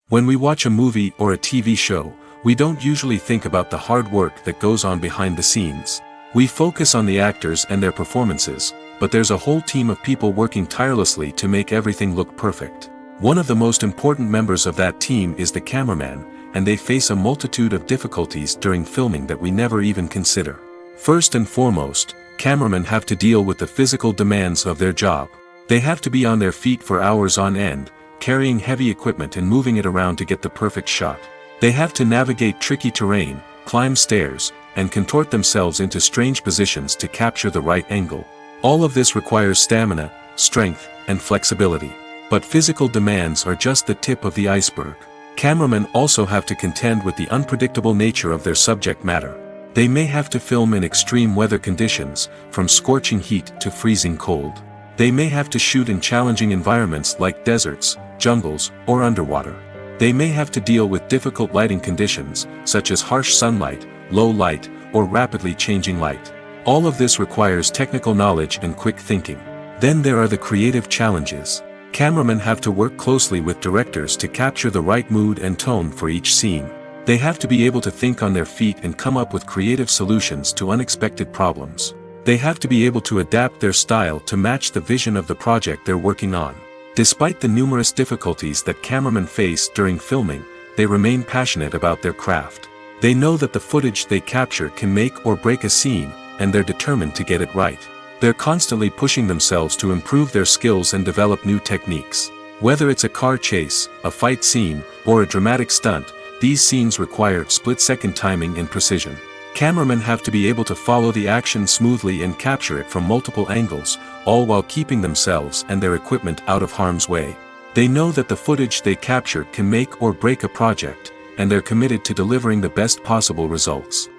When we watch a movie or a TV show, we don't usually think about the hard work that goes on behind the scenes. We focus on the actors and their performances, but there's a whole team of people working tirelessly to make everything look perfect. One of the most important members of that team is the cameraman, and they face a multitude of difficulties during filming that we never even consider. First and foremost, cameramen have to deal with the physical demands of their job. They have to be on their feet for hours on end, carrying heavy equipment and moving it around to get the perfect shot. They have to navigate tricky terrain, climb stairs, and contort themselves into strange positions to capture the right angle. All of this requires stamina, strength, and flexibility. But physical demands are just the tip of the iceberg. Cameramen also have to contend with the unpredictable nature of their subject matter. They may have to film in extreme weather conditions, from scorching heat to freezing cold. They may have to shoot in challenging environments like deserts, jungles, or underwater. They may have to deal with difficult lighting conditions, such as harsh sunlight, low light, or rapidly changing light. All of this requires technical knowledge and quick thinking. Then there are the creative challenges. Cameramen have to work closely with directors to capture the right mood and tone for each scene. They have to be able to think on their feet and come up with creative solutions to unexpected problems. They have to be able to adapt their style to match the vision of the project they're working on. Despite the numerous difficulties that cameramen face during filming, they remain passionate about their craft. They know that the footage they capture can make or break a scene, and they're determined to get it right. They're constantly pushing themselves to improve their skills and develop new techniques. Whether it's a car chase, a fight scene, or a dramatic stunt, these scenes require split-second timing and precision. Cameramen have to be able to follow the action smoothly and capture it from multiple angles, all while keeping themselves and their equipment out of harm's way. They know that the footage they capture can make or break a project, and they're committed to delivering the best possible results.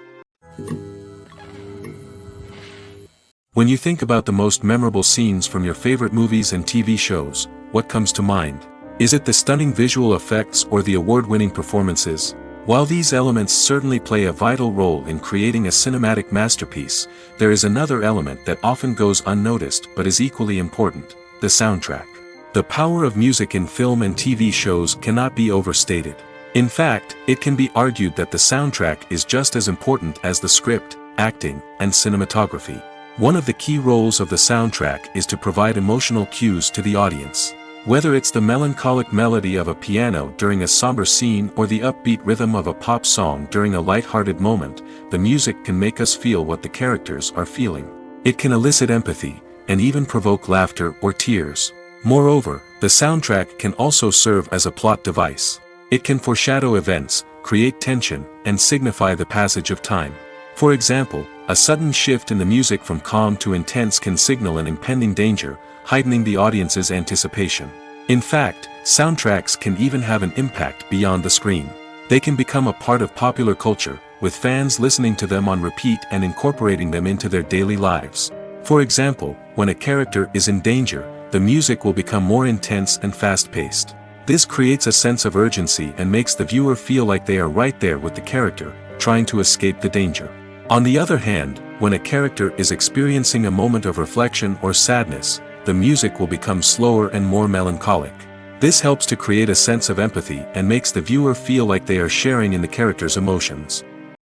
When you think about the most memorable scenes from your favorite movies and TV shows, what comes to mind? Is it the stunning visual effects or the award-winning performances? While these elements certainly play a vital role in creating a cinematic masterpiece, there is another element that often goes unnoticed but is equally important: the soundtrack. The power of music in film and TV shows cannot be overstated. In fact, it can be argued that the soundtrack is just as important as the script, acting, and cinematography. One of the key roles of the soundtrack is to provide emotional cues to the audience. Whether it's the melancholic melody of a piano during a somber scene or the upbeat rhythm of a pop song during a light-hearted moment, the music can make us feel what the characters are feeling. It can elicit empathy, and even provoke laughter or tears. Moreover, the soundtrack can also serve as a plot device. It can foreshadow events, create tension, and signify the passage of time. For example, a sudden shift in the music from calm to intense can signal an impending danger, heightening the audience's anticipation. In fact, soundtracks can even have an impact beyond the screen. They can become a part of popular culture, with fans listening to them on repeat and incorporating them into their daily lives. For example, when a character is in danger, the music will become more intense and fast-paced. This creates a sense of urgency and makes the viewer feel like they are right there with the character, trying to escape the danger. On the other hand, when a character is experiencing a moment of reflection or sadness, the music will become slower and more melancholic. This helps to create a sense of empathy and makes the viewer feel like they are sharing in the character's emotions.